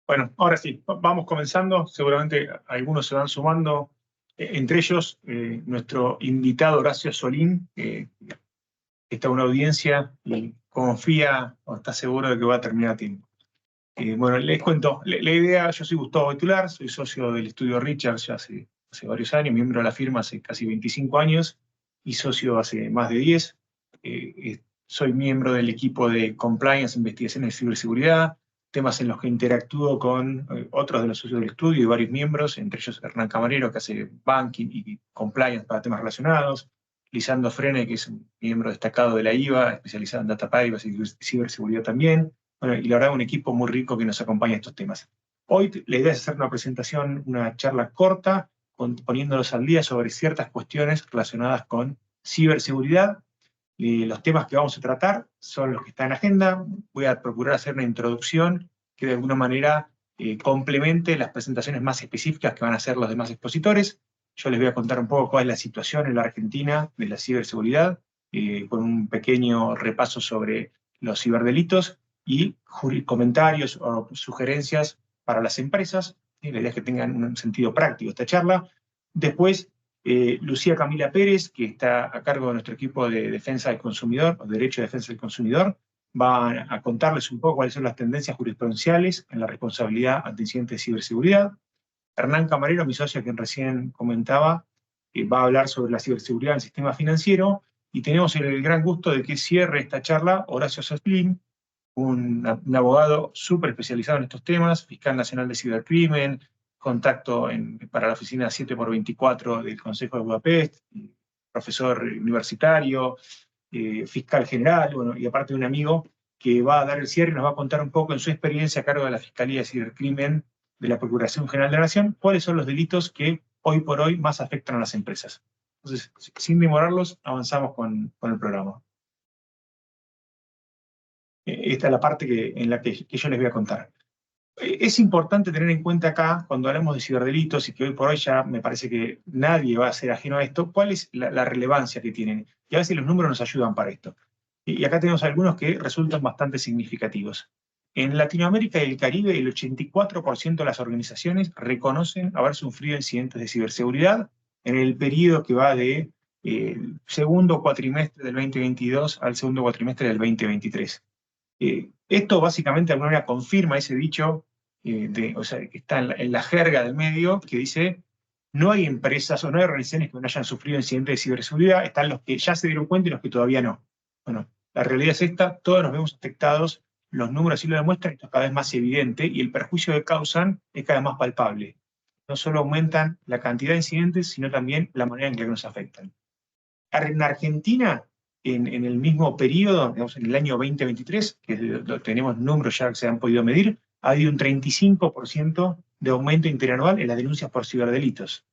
Bueno, ahora sí, vamos comenzando. Seguramente algunos se van sumando, entre ellos nuestro invitado Horacio Solín, que está en una audiencia y confía o está seguro de que va a terminar a tiempo. Bueno, les cuento, la idea, yo soy Gustavo Betular, soy socio del estudio Richards ya hace varios años, miembro de la firma hace casi 25 años y socio hace más de 10. Soy miembro del equipo de Compliance, Investigación y Ciberseguridad, temas en los que interactúo con otros de los socios del estudio y varios miembros, entre ellos Hernán Camarero, que hace banking y compliance para temas relacionados, Lisandro Frene, que es un miembro destacado de la IVA, especializado en data privacy y ciberseguridad también. Bueno, y la verdad, un equipo muy rico que nos acompaña en estos temas. Hoy la idea es hacer una presentación, una charla corta, poniéndonos al día sobre ciertas cuestiones relacionadas con ciberseguridad. Los temas que vamos a tratar son los que están en agenda. Voy a procurar hacer una introducción que de alguna manera complemente las presentaciones más específicas que van a hacer los demás expositores. Yo les voy a contar un poco cuál es la situación en la Argentina de la ciberseguridad, con un pequeño repaso sobre los ciberdelitos y comentarios o sugerencias para las empresas. La idea es que tengan un sentido práctico esta charla. Después, Lucía Camila Pérez, que está a cargo de nuestro equipo de defensa del consumidor, o derecho de defensa del consumidor, va a contarles un poco cuáles son las tendencias jurisprudenciales en la responsabilidad ante incidentes de ciberseguridad. Hernán Camarero, mi socio, quien recién comentaba, va a hablar sobre la ciberseguridad en el sistema financiero, y tenemos el gran gusto de que cierre esta charla Horacio Solín, un abogado súper especializado en estos temas, fiscal nacional de cibercrimen, contacto para la oficina 7x24 del Consejo de Budapest, profesor universitario, fiscal general, bueno, y aparte un amigo que va a dar el cierre y nos va a contar un poco en su experiencia a cargo de la Fiscalía de Cibercrimen de la Procuración General de la Nación, cuáles son los delitos que hoy por hoy más afectan a las empresas. Entonces, sin demorarlos, avanzamos con el programa. Esta es la parte en la que yo les voy a contar. Es importante tener en cuenta acá, cuando hablamos de ciberdelitos, y que hoy por hoy ya me parece que nadie va a ser ajeno a esto, cuál es la relevancia que tienen. Y a veces los números nos ayudan para esto. Y acá tenemos algunos que resultan bastante significativos. En Latinoamérica y el Caribe, el 84% de las organizaciones reconocen haber sufrido incidentes de ciberseguridad en el periodo que va de segundo cuatrimestre del 2022 al segundo cuatrimestre del 2023. Esto básicamente de alguna manera confirma ese dicho, o sea, que está en la jerga del medio, que dice: no hay empresas o no hay organizaciones que no hayan sufrido incidentes de ciberseguridad, están los que ya se dieron cuenta y los que todavía no. Bueno, la realidad es esta, todos nos vemos afectados, los números sí lo demuestran, esto es cada vez más evidente, y el perjuicio que causan es cada vez más palpable. No solo aumentan la cantidad de incidentes, sino también la manera en que nos afectan. En Argentina, en el mismo periodo, digamos, en el año 2023, que tenemos números ya que se han podido medir, ha habido un 35% de aumento interanual en las denuncias por ciberdelitos.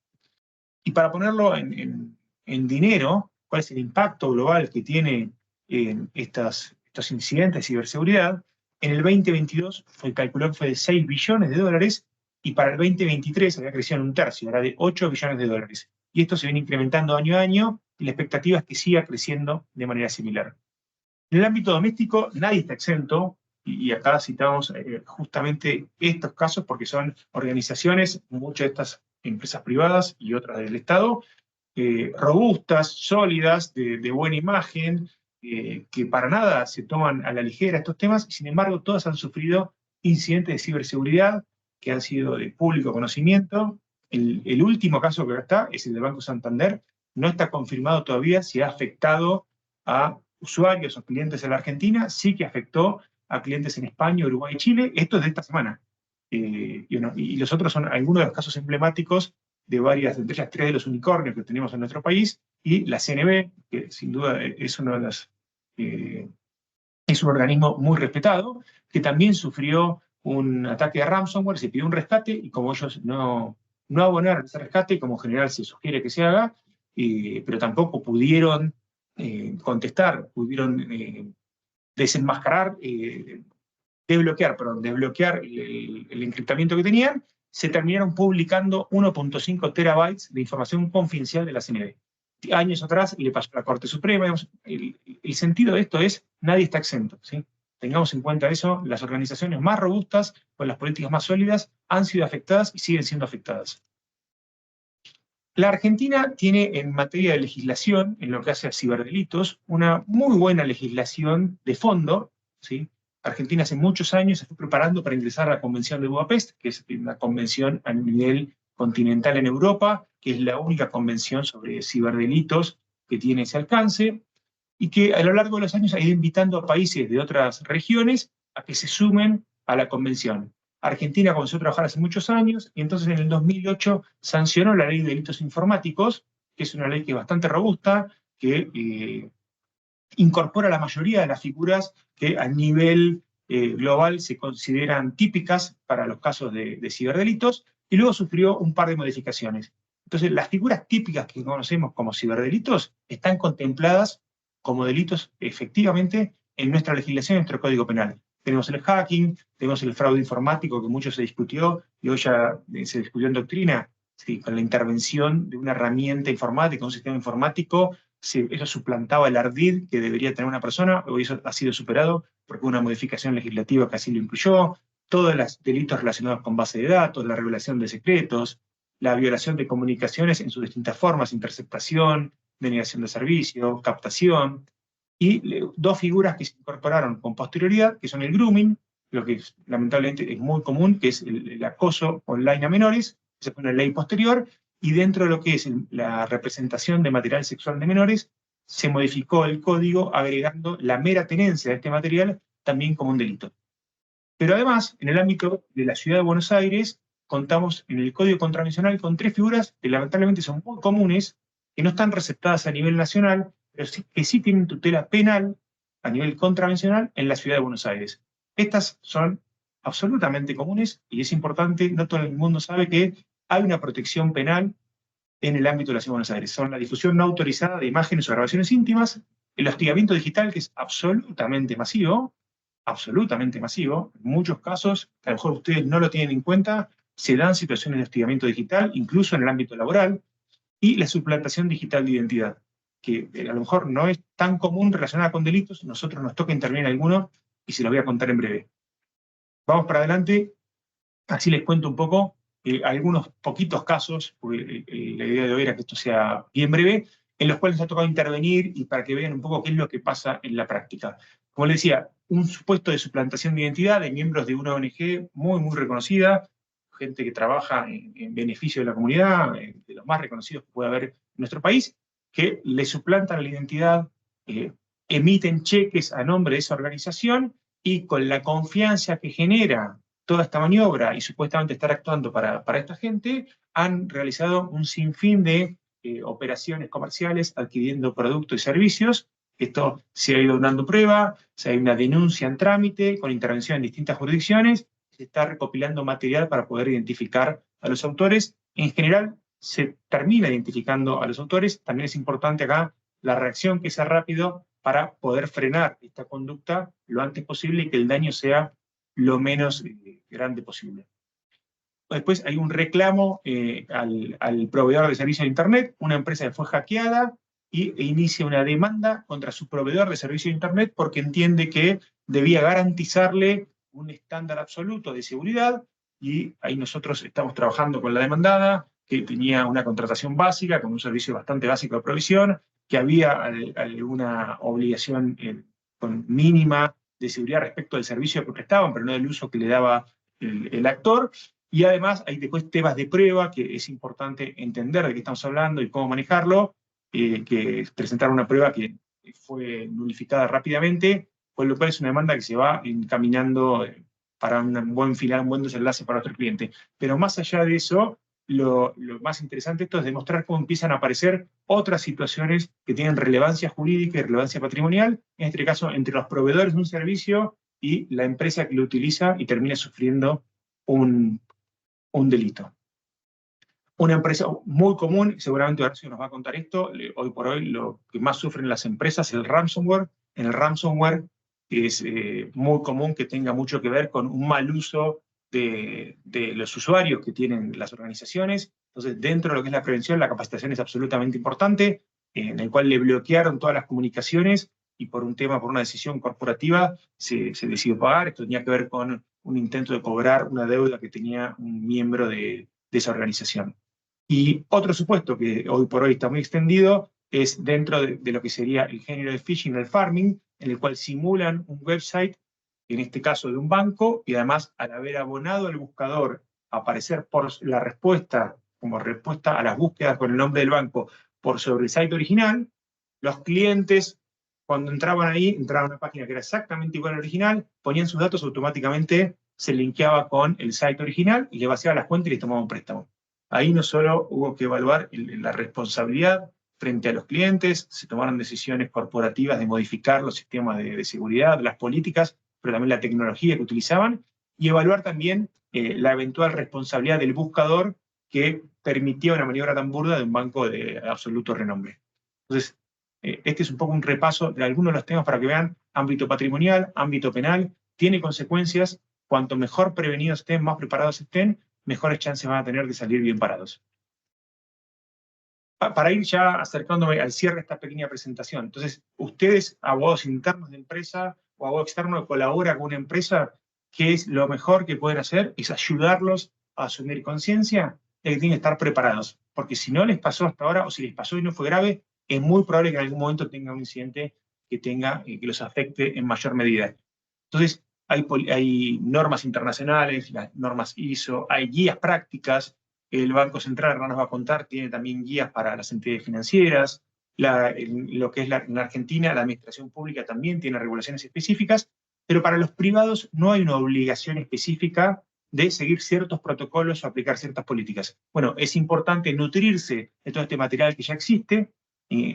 Y para ponerlo en dinero, ¿cuál es el impacto global que tiene estos incidentes de ciberseguridad? En el 2022 calculó que fue de 6 billones de dólares, y para el 2023 había crecido en un tercio, era de 8 billones de dólares. Y esto se viene incrementando año a año, y la expectativa es que siga creciendo de manera similar. En el ámbito doméstico nadie está exento, y acá citamos justamente estos casos porque son organizaciones, muchas de estas empresas privadas y otras del Estado, robustas, sólidas, de buena imagen, que para nada se toman a la ligera estos temas, y sin embargo todas han sufrido incidentes de ciberseguridad que han sido de público conocimiento. El último caso que está es el del Banco Santander. No está confirmado todavía si ha afectado a usuarios o clientes en la Argentina, sí que afectó a clientes en España, Uruguay y Chile. Esto es de esta semana. Y los otros son algunos de los casos emblemáticos de varias, entre ellas 3 de los unicornios que tenemos en nuestro país, y la CNB, que sin duda es uno de las, es un organismo muy respetado, que también sufrió un ataque de ransomware, se pidió un rescate, y como ellos no abonaron ese rescate, como en general se sugiere que se haga, pero tampoco pudieron contestar, pudieron desenmascarar, desbloquear el encriptamiento que tenían, se terminaron publicando 1.5 terabytes de información confidencial de la CNB. Años atrás le pasó a la Corte Suprema. El sentido de esto es: nadie está exento, ¿sí? Tengamos en cuenta eso, las organizaciones más robustas, con las políticas más sólidas, han sido afectadas y siguen siendo afectadas. La Argentina tiene en materia de legislación, en lo que hace a ciberdelitos, una muy buena legislación de fondo, ¿sí? Argentina hace muchos años se fue preparando para ingresar a la Convención de Budapest, que es una convención a nivel continental en Europa, que es la única convención sobre ciberdelitos que tiene ese alcance, y que a lo largo de los años ha ido invitando a países de otras regiones a que se sumen a la convención. Argentina comenzó a trabajar hace muchos años y entonces en el 2008 sancionó la ley de delitos informáticos, que es una ley que es bastante robusta, que incorpora la mayoría de las figuras que a nivel global se consideran típicas para los casos de ciberdelitos, y luego sufrió un par de modificaciones. Entonces, las figuras típicas que conocemos como ciberdelitos están contempladas como delitos efectivamente en nuestra legislación, en nuestro Código Penal. Tenemos el hacking, tenemos el fraude informático, que mucho se discutió, y hoy ya se discutió en doctrina, sí, con la intervención de una herramienta informática, un sistema informático. Sí, eso suplantaba el ardid que debería tener una persona, hoy eso ha sido superado porque hubo una modificación legislativa que así lo incluyó. Todos los delitos relacionados con base de datos, la revelación de secretos, la violación de comunicaciones en sus distintas formas, interceptación, denegación de servicio, captación, y dos figuras que se incorporaron con posterioridad, que son el grooming, lo que lamentablemente es muy común, que es el acoso online a menores, esa fue una ley posterior, y dentro de lo que es la representación de material sexual de menores, se modificó el código agregando la mera tenencia de este material también como un delito. Pero además, en el ámbito de la Ciudad de Buenos Aires, contamos en el Código Contravencional con tres figuras que lamentablemente son muy comunes, que no están receptadas a nivel nacional, pero que sí tienen tutela penal a nivel contravencional en la Ciudad de Buenos Aires. Estas son absolutamente comunes y es importante, no todo el mundo sabe que hay una protección penal en el ámbito de la Ciudad de Buenos Aires. Son la difusión no autorizada de imágenes o grabaciones íntimas, el hostigamiento digital, que es absolutamente masivo, en muchos casos, a lo mejor ustedes no lo tienen en cuenta, se dan situaciones de hostigamiento digital, incluso en el ámbito laboral, y la suplantación digital de identidad, que a lo mejor no es tan común relacionada con delitos, nosotros nos toca intervenir en alguno, y se los voy a contar en breve. Vamos para adelante, así les cuento un poco algunos poquitos casos, porque la idea de hoy era que esto sea bien breve, en los cuales nos ha tocado intervenir y para que vean un poco qué es lo que pasa en la práctica. Como les decía, un supuesto de suplantación de identidad de miembros de una ONG muy, muy reconocida, gente que trabaja en beneficio de la comunidad, de los más reconocidos que puede haber en nuestro país, que le suplantan la identidad, emiten cheques a nombre de esa organización y con la confianza que genera toda esta maniobra y supuestamente estar actuando para esta gente, han realizado un sinfín de operaciones comerciales adquiriendo productos y servicios. Esto se ha ido dando prueba, hay una denuncia en trámite con intervención en distintas jurisdicciones, se está recopilando material para poder identificar a los autores. En general, se termina identificando a los autores. También es importante acá la reacción que sea rápido para poder frenar esta conducta lo antes posible y que el daño sea lo menos grande posible. Después hay un reclamo al proveedor de servicio de Internet, una empresa que fue hackeada e inicia una demanda contra su proveedor de servicio de Internet porque entiende que debía garantizarle un estándar absoluto de seguridad, y ahí nosotros estamos trabajando con la demandada, que tenía una contratación básica, con un servicio bastante básico de provisión, que había alguna obligación mínima de seguridad respecto del servicio que prestaban, pero no del uso que le daba el actor. Y además hay después temas de prueba que es importante entender de qué estamos hablando y cómo manejarlo, que es presentar una prueba que fue nulificada rápidamente, con lo cual es una demanda que se va encaminando para un buen final, un buen desenlace para nuestro cliente. Pero más allá de eso, lo más interesante de esto es demostrar cómo empiezan a aparecer otras situaciones que tienen relevancia jurídica y relevancia patrimonial, en este caso entre los proveedores de un servicio y la empresa que lo utiliza y termina sufriendo un delito. Una empresa muy común, seguramente Horacio nos va a contar esto, hoy por hoy lo que más sufren las empresas es el ransomware. En el ransomware es muy común que tenga mucho que ver con un mal uso de los usuarios que tienen las organizaciones. Entonces, dentro de lo que es la prevención, la capacitación es absolutamente importante, en el cual le bloquearon todas las comunicaciones y por una decisión corporativa, se decidió pagar. Esto tenía que ver con un intento de cobrar una deuda que tenía un miembro de esa organización. Y otro supuesto que hoy por hoy está muy extendido es dentro de lo que sería el género de phishing, el farming, en el cual simulan un website, en este caso de un banco, y además al haber abonado al buscador aparecer por la respuesta, como respuesta a las búsquedas con el nombre del banco, por sobre el site original, los clientes, cuando entraban ahí, entraban a una página que era exactamente igual al original, ponían sus datos, automáticamente se linkeaba con el site original y le vaciaba las cuentas y les tomaba un préstamo. Ahí no solo hubo que evaluar la responsabilidad frente a los clientes, se tomaron decisiones corporativas de modificar los sistemas de seguridad, las políticas, pero también la tecnología que utilizaban, y evaluar también la eventual responsabilidad del buscador que permitía una maniobra tan burda de un banco de absoluto renombre. Entonces, este es un poco un repaso de algunos de los temas para que vean: ámbito patrimonial, ámbito penal, tiene consecuencias. Cuanto mejor prevenidos estén, más preparados estén, mejores chances van a tener de salir bien parados. Para ir ya acercándome al cierre de esta pequeña presentación, entonces, ustedes, abogados internos de empresa o abogado externo que colabora con una empresa, ¿qué es lo mejor que pueden hacer? Es ayudarlos a asumir conciencia de que tienen que estar preparados, porque si no les pasó hasta ahora, o si les pasó y no fue grave, es muy probable que en algún momento tengan un incidente que los afecte en mayor medida. Entonces, hay normas internacionales, las normas ISO, hay guías prácticas. El Banco Central, ahora nos va a contar, tiene también guías para las entidades financieras. Lo que es en Argentina, la administración pública también tiene regulaciones específicas, pero para los privados no hay una obligación específica de seguir ciertos protocolos o aplicar ciertas políticas. Bueno, es importante nutrirse de todo este material que ya existe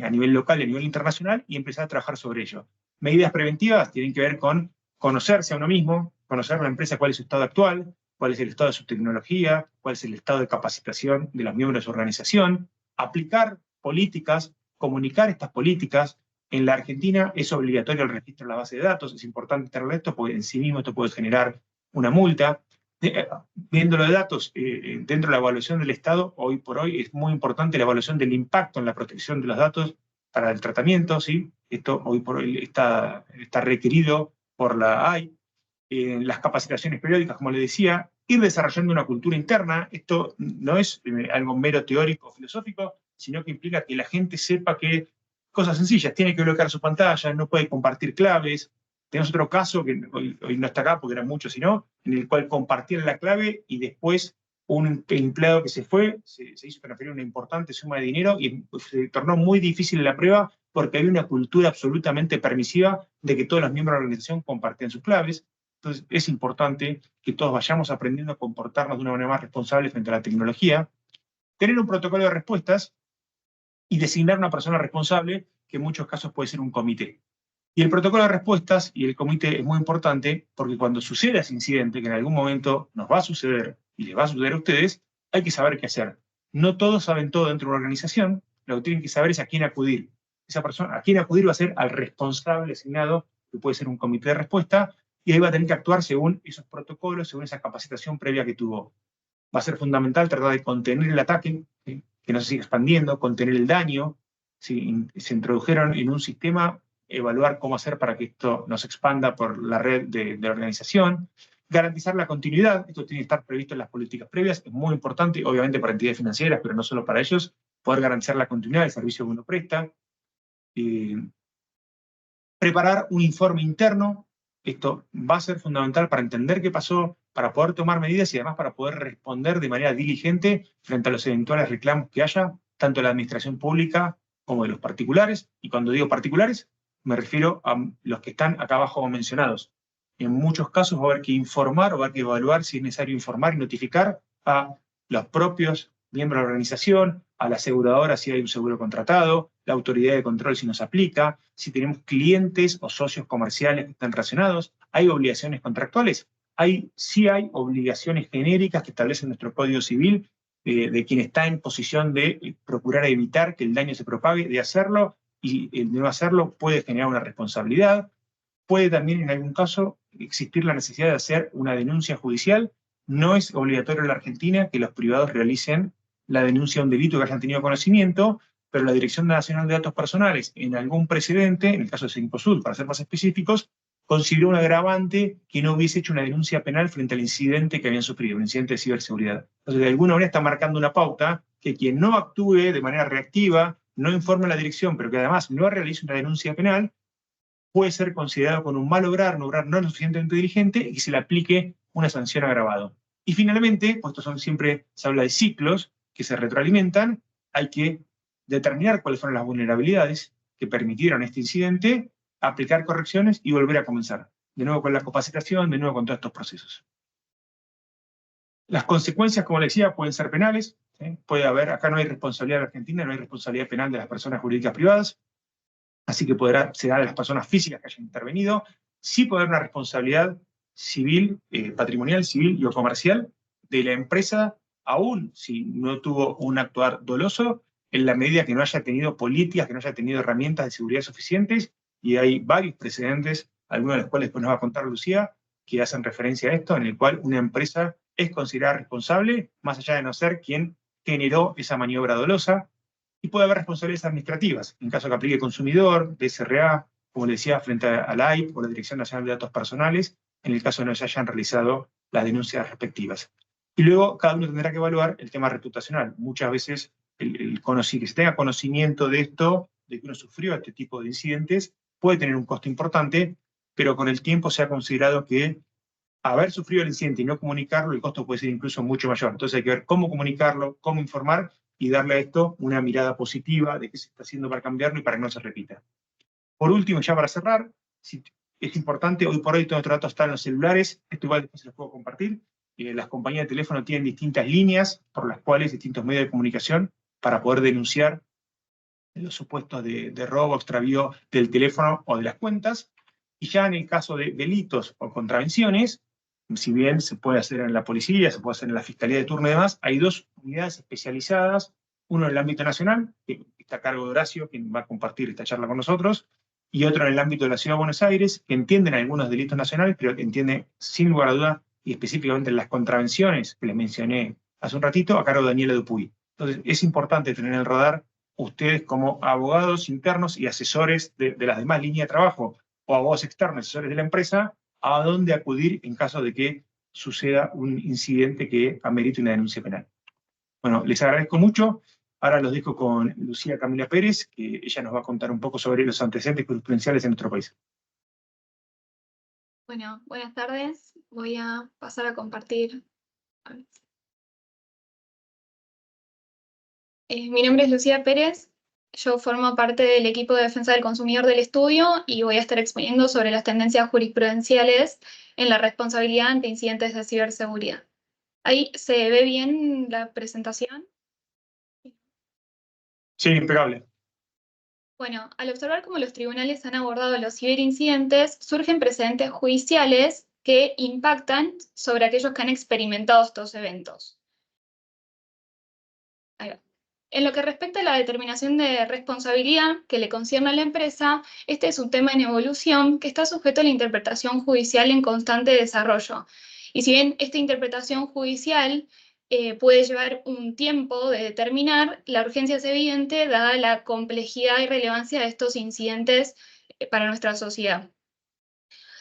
a nivel local y a nivel internacional y empezar a trabajar sobre ello. Medidas preventivas tienen que ver con conocerse a uno mismo, conocer a la empresa cuál es su estado actual, cuál es el estado de su tecnología, cuál es el estado de capacitación de los miembros de su organización, aplicar políticas, comunicar estas políticas. En la Argentina es obligatorio el registro de la base de datos, es importante tener esto porque en sí mismo esto puede generar una multa. Viendo los datos, dentro de la evaluación del Estado, hoy por hoy es muy importante la evaluación del impacto en la protección de los datos para el tratamiento, ¿sí? Esto hoy por hoy está requerido por la AI. Las capacitaciones periódicas, como les decía, ir desarrollando una cultura interna. Esto no es algo mero teórico o filosófico, sino que implica que la gente sepa que cosas sencillas, tiene que bloquear su pantalla, no puede compartir claves. Tenemos otro caso, que hoy no está acá porque eran muchos, sino en el cual compartían la clave y después un empleado que se fue se hizo transferir una importante suma de dinero y se tornó muy difícil la prueba porque había una cultura absolutamente permisiva de que todos los miembros de la organización compartían sus claves. Entonces, es importante que todos vayamos aprendiendo a comportarnos de una manera más responsable frente a la tecnología, tener un protocolo de respuestas y designar una persona responsable, que en muchos casos puede ser un comité. Y el protocolo de respuestas y el comité es muy importante porque cuando suceda ese incidente, que en algún momento nos va a suceder y les va a suceder a ustedes, hay que saber qué hacer. No todos saben todo dentro de una organización, lo que tienen que saber es a quién acudir. Esa persona, a quién acudir va a ser al responsable asignado, que puede ser un comité de respuesta, y ahí va a tener que actuar según esos protocolos, según esa capacitación previa que tuvo. Va a ser fundamental tratar de contener el ataque, ¿sí? Que no se siga expandiendo, contener el daño. Si se introdujeron en un sistema, evaluar cómo hacer para que esto no se expanda por la red de la organización. Garantizar la continuidad, esto tiene que estar previsto en las políticas previas, es muy importante, obviamente para entidades financieras, pero no solo para ellos, poder garantizar la continuidad del servicio que uno presta. Preparar un informe interno, esto va a ser fundamental para entender qué pasó, para poder tomar medidas y además para poder responder de manera diligente frente a los eventuales reclamos que haya, tanto de la administración pública como de los particulares. Y cuando digo particulares, me refiero a los que están acá abajo mencionados. En muchos casos va a haber que informar o va a haber que evaluar si es necesario informar y notificar a los propios miembros de la organización, a la aseguradora si hay un seguro contratado, la autoridad de control si nos aplica, si tenemos clientes o socios comerciales que están relacionados. ¿Hay obligaciones contractuales? Sí hay obligaciones genéricas que establece nuestro Código Civil de quien está en posición de procurar evitar que el daño se propague, de hacerlo, y el de no hacerlo puede generar una responsabilidad. Puede también en algún caso existir la necesidad de hacer una denuncia judicial. No es obligatorio en la Argentina que los privados realicen la denuncia de un delito que hayan tenido conocimiento, pero la Dirección Nacional de Datos Personales, en algún precedente, en el caso de Cencosud, para ser más específicos, consideró un agravante que no hubiese hecho una denuncia penal frente al incidente que habían sufrido, un incidente de ciberseguridad. Entonces, de alguna manera está marcando una pauta que quien no actúe de manera reactiva, no informe a la dirección, pero que además no realice una denuncia penal, puede ser considerado con un mal obrar, un obrar no lo suficientemente diligente, y que se le aplique una sanción agravada. Y finalmente, puesto siempre se habla de ciclos que se retroalimentan, hay que determinar cuáles fueron las vulnerabilidades que permitieron este incidente, aplicar correcciones y volver a comenzar. De nuevo con la capacitación, de nuevo con todos estos procesos. Las consecuencias, como les decía, pueden ser penales. ¿Sí? Puede haber, acá no hay responsabilidad de Argentina, no hay responsabilidad penal de las personas jurídicas privadas, así que será de las personas físicas que hayan intervenido. Sí puede haber una responsabilidad civil, patrimonial, civil y o comercial de la empresa, aún si no tuvo un actuar doloso, en la medida que no haya tenido políticas, que no haya tenido herramientas de seguridad suficientes, y hay varios precedentes, algunos de los cuales después nos va a contar Lucía, que hacen referencia a esto, en el cual una empresa es considerada responsable, más allá de no ser quien generó esa maniobra dolosa. Y puede haber responsabilidades administrativas, en caso que aplique consumidor, DSRA, como le decía, frente a la AIP o la Dirección Nacional de Datos Personales, en el caso de no se hayan realizado las denuncias respectivas. Y luego cada uno tendrá que evaluar el tema reputacional. Muchas veces que se tenga conocimiento de esto, de que uno sufrió este tipo de incidentes, puede tener un costo importante, pero con el tiempo se ha considerado que haber sufrido el incidente y no comunicarlo, el costo puede ser incluso mucho mayor. Entonces hay que ver cómo comunicarlo, cómo informar y darle a esto una mirada positiva de qué se está haciendo para cambiarlo y para que no se repita. Por último, ya para cerrar, es importante, hoy por hoy todos nuestros datos están en los celulares, esto igual después se los puedo compartir. Las compañías de teléfono tienen distintas líneas por las cuales distintos medios de comunicación para poder denunciar los supuestos de robo, extravío del teléfono o de las cuentas. Y ya en el caso de delitos o contravenciones, si bien se puede hacer en la policía, se puede hacer en la fiscalía de turno y demás, hay dos unidades especializadas, uno en el ámbito nacional, que está a cargo de Horacio, quien va a compartir esta charla con nosotros, y otro en el ámbito de la Ciudad de Buenos Aires, que entienden algunos delitos nacionales, pero que entiende sin lugar a duda, y específicamente las contravenciones que les mencioné hace un ratito, a cargo de Daniela Dupuy. Entonces, es importante tener en el radar ustedes como abogados internos y asesores de las demás líneas de trabajo, o abogados externos, asesores de la empresa, a dónde acudir en caso de que suceda un incidente que amerite una denuncia penal. Bueno, les agradezco mucho. Ahora los dejo con Lucía Camila Pérez, que ella nos va a contar un poco sobre los antecedentes jurisprudenciales en nuestro país. Bueno, buenas tardes. Voy a pasar a compartir. Mi nombre es Lucía Pérez. Yo formo parte del equipo de defensa del consumidor del estudio y voy a estar exponiendo sobre las tendencias jurisprudenciales en la responsabilidad ante incidentes de ciberseguridad. ¿Ahí se ve bien la presentación? Sí, impecable. Bueno, al observar cómo los tribunales han abordado los ciberincidentes, surgen precedentes judiciales que impactan sobre aquellos que han experimentado estos eventos. Ahí va. En lo que respecta a la determinación de responsabilidad que le concierne a la empresa, este es un tema en evolución que está sujeto a la interpretación judicial en constante desarrollo. Y si bien esta interpretación judicial puede llevar un tiempo de determinar, la urgencia es evidente dada la complejidad y relevancia de estos incidentes para nuestra sociedad.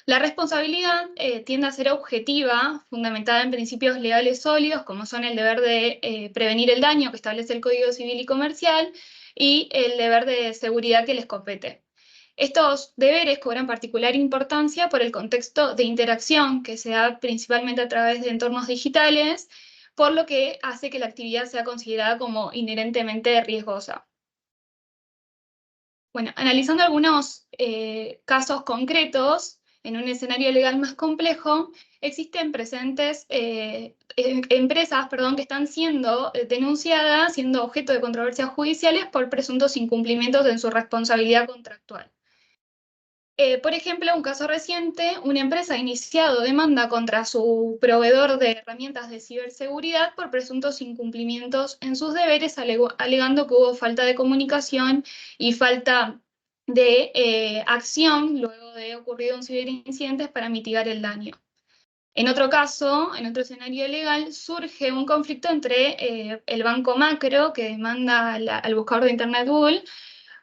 La responsabilidad tiende a ser objetiva, fundamentada en principios legales sólidos, como son el deber de prevenir el daño que establece el Código Civil y Comercial y el deber de seguridad que les compete. Estos deberes cobran particular importancia por el contexto de interacción que se da principalmente a través de entornos digitales, por lo que hace que la actividad sea considerada como inherentemente riesgosa. Bueno, analizando algunos casos concretos, en un escenario legal más complejo, existen empresas que están siendo denunciadas, siendo objeto de controversias judiciales por presuntos incumplimientos en su responsabilidad contractual. Por ejemplo, un caso reciente, una empresa ha iniciado demanda contra su proveedor de herramientas de ciberseguridad por presuntos incumplimientos en sus deberes, alegando que hubo falta de comunicación y falta de acción luego de ocurrido un ciberincidente para mitigar el daño. En otro caso, en otro escenario legal, surge un conflicto entre el banco Macro, que demanda al buscador de Internet Google,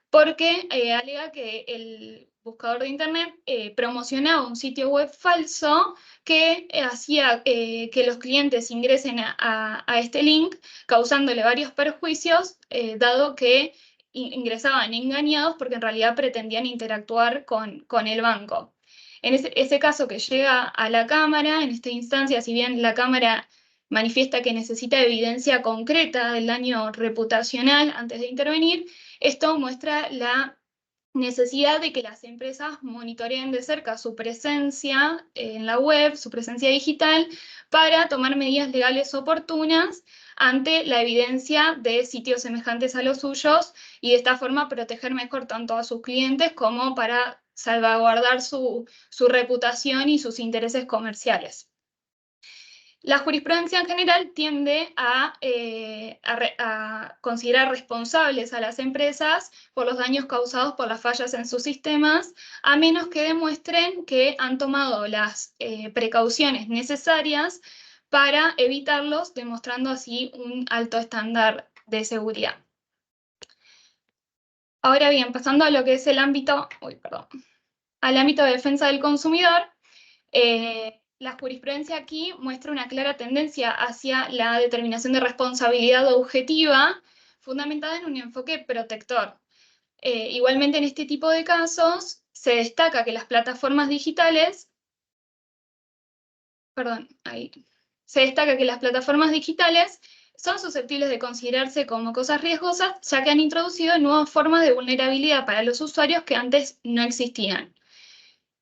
porque alega que el buscador de Internet promocionaba un sitio web falso que hacía que los clientes ingresen a este link, causándole varios perjuicios, dado que ingresaban engañados porque en realidad pretendían interactuar con el banco. En ese caso que llega a la Cámara, en esta instancia, si bien la Cámara manifiesta que necesita evidencia concreta del daño reputacional antes de intervenir, esto muestra la necesidad de que las empresas monitoreen de cerca su presencia en la web, su presencia digital, para tomar medidas legales oportunas ante la evidencia de sitios semejantes a los suyos y de esta forma proteger mejor tanto a sus clientes como para salvaguardar su reputación y sus intereses comerciales. La jurisprudencia en general tiende a considerar responsables a las empresas por los daños causados por las fallas en sus sistemas, a menos que demuestren que han tomado las precauciones necesarias para evitarlos, demostrando así un alto estándar de seguridad. Ahora bien, pasando a lo que es el ámbito, al ámbito de defensa del consumidor, la jurisprudencia aquí muestra una clara tendencia hacia la determinación de responsabilidad objetiva fundamentada en un enfoque protector. Igualmente en este tipo de casos se destaca que las plataformas digitales, son susceptibles de considerarse como cosas riesgosas, ya que han introducido nuevas formas de vulnerabilidad para los usuarios que antes no existían.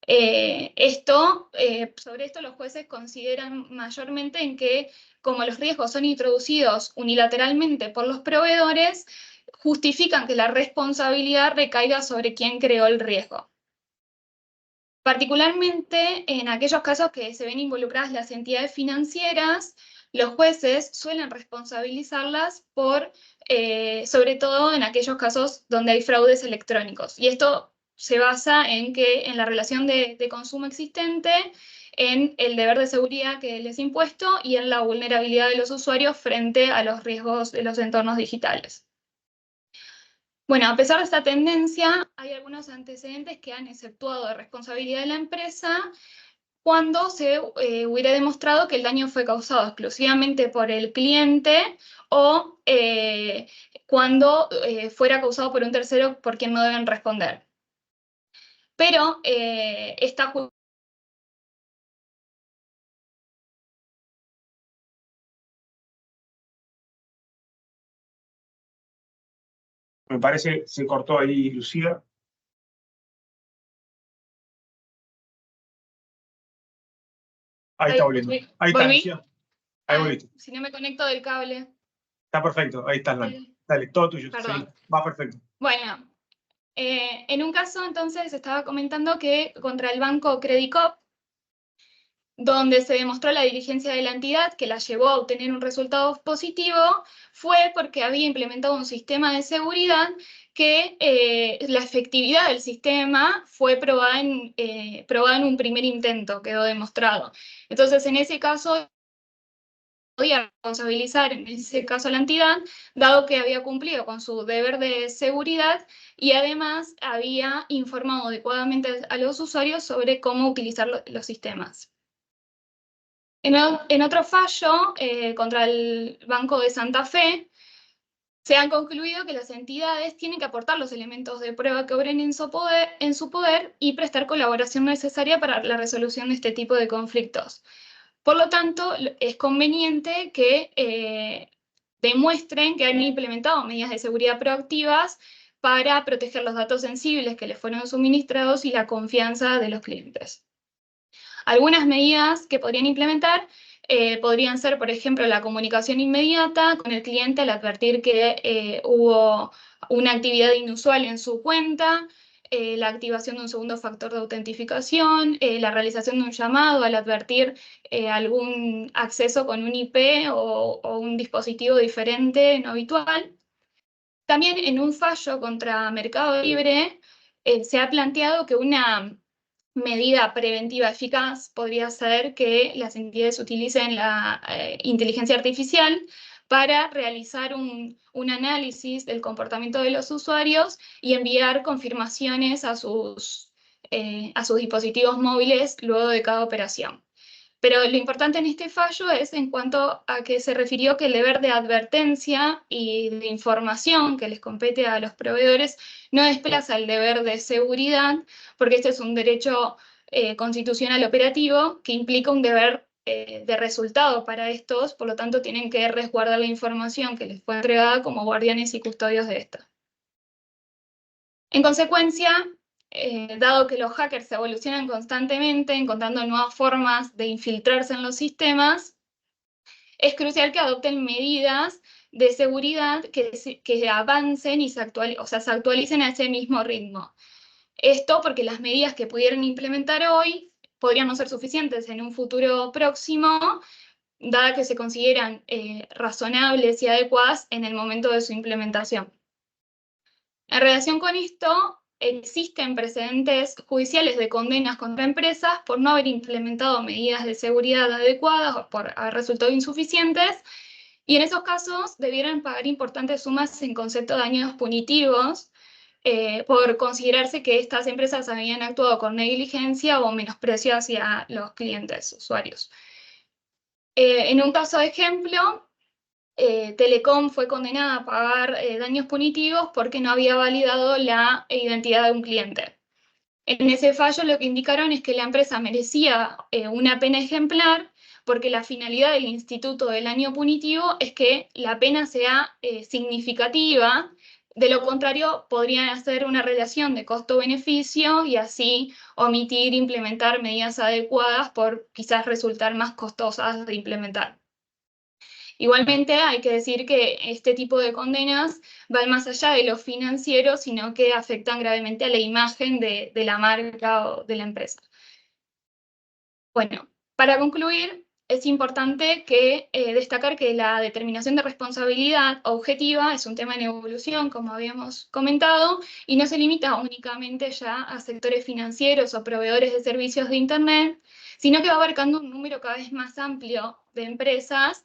Sobre esto los jueces consideran mayormente en que, como los riesgos son introducidos unilateralmente por los proveedores, justifican que la responsabilidad recaiga sobre quien creó el riesgo. Particularmente en aquellos casos que se ven involucradas las entidades financieras, los jueces suelen responsabilizarlas sobre todo en aquellos casos donde hay fraudes electrónicos. Y esto se basa en la relación de consumo existente, en el deber de seguridad que les es impuesto y en la vulnerabilidad de los usuarios frente a los riesgos de los entornos digitales. Bueno, a pesar de esta tendencia, hay algunos antecedentes que han exceptuado de responsabilidad de la empresa cuando se hubiera demostrado que el daño fue causado exclusivamente por el cliente o cuando fuera causado por un tercero por quien no deben responder. Pero esta Me parece, se cortó ahí, Lucía. Ahí está volviendo. Ahí está, Lucía. Ahí volviste. Si no me conecto del cable. Está perfecto, ahí estás. Dale, todo tuyo. Perdón. Sí, va perfecto. Bueno, en un caso entonces estaba comentando que contra el banco Credit Corp, donde se demostró la diligencia de la entidad que la llevó a obtener un resultado positivo, fue porque había implementado un sistema de seguridad que la efectividad del sistema fue probada en un primer intento, quedó demostrado. Entonces, en ese caso, podía responsabilizar en ese caso a la entidad, dado que había cumplido con su deber de seguridad y además había informado adecuadamente a los usuarios sobre cómo utilizar los sistemas. En otro fallo, contra el Banco de Santa Fe, se han concluido que las entidades tienen que aportar los elementos de prueba que obren en su poder y prestar colaboración necesaria para la resolución de este tipo de conflictos. Por lo tanto, es conveniente que demuestren que han implementado medidas de seguridad proactivas para proteger los datos sensibles que les fueron suministrados y la confianza de los clientes. Algunas medidas que podrían implementar podrían ser, por ejemplo, la comunicación inmediata con el cliente al advertir que hubo una actividad inusual en su cuenta, la activación de un segundo factor de autentificación, la realización de un llamado al advertir algún acceso con un IP o un dispositivo diferente, no habitual. También en un fallo contra Mercado Libre se ha planteado que una medida preventiva eficaz podría ser que las entidades utilicen la inteligencia artificial para realizar un análisis del comportamiento de los usuarios y enviar confirmaciones a sus dispositivos móviles luego de cada operación. Pero lo importante en este fallo es en cuanto a que se refirió que el deber de advertencia y de información que les compete a los proveedores no desplaza el deber de seguridad, porque este es un derecho constitucional operativo que implica un deber de resultado para estos, por lo tanto tienen que resguardar la información que les fue entregada como guardianes y custodios de esta. En consecuencia, dado que los hackers evolucionan constantemente, encontrando nuevas formas de infiltrarse en los sistemas, es crucial que adopten medidas de seguridad que avancen y se actualicen a ese mismo ritmo. Esto porque las medidas que pudieran implementar hoy podrían no ser suficientes en un futuro próximo, dada que se consideran razonables y adecuadas en el momento de su implementación. En relación con esto, existen precedentes judiciales de condenas contra empresas por no haber implementado medidas de seguridad adecuadas o por haber resultado insuficientes, y en esos casos debieran pagar importantes sumas en concepto de daños punitivos por considerarse que estas empresas habían actuado con negligencia o menosprecio hacia los clientes, usuarios. En un caso de ejemplo, Telecom fue condenada a pagar daños punitivos porque no había validado la identidad de un cliente. En ese fallo lo que indicaron es que la empresa merecía una pena ejemplar porque la finalidad del instituto del año punitivo es que la pena sea significativa, de lo contrario podrían hacer una relación de costo-beneficio y así omitir implementar medidas adecuadas por quizás resultar más costosas de implementar. Igualmente hay que decir que este tipo de condenas van más allá de lo financiero, sino que afectan gravemente a la imagen de la marca o de la empresa. Bueno, para concluir, es importante destacar que la determinación de responsabilidad objetiva es un tema en evolución, como habíamos comentado, y no se limita únicamente ya a sectores financieros o proveedores de servicios de Internet, sino que va abarcando un número cada vez más amplio de empresas,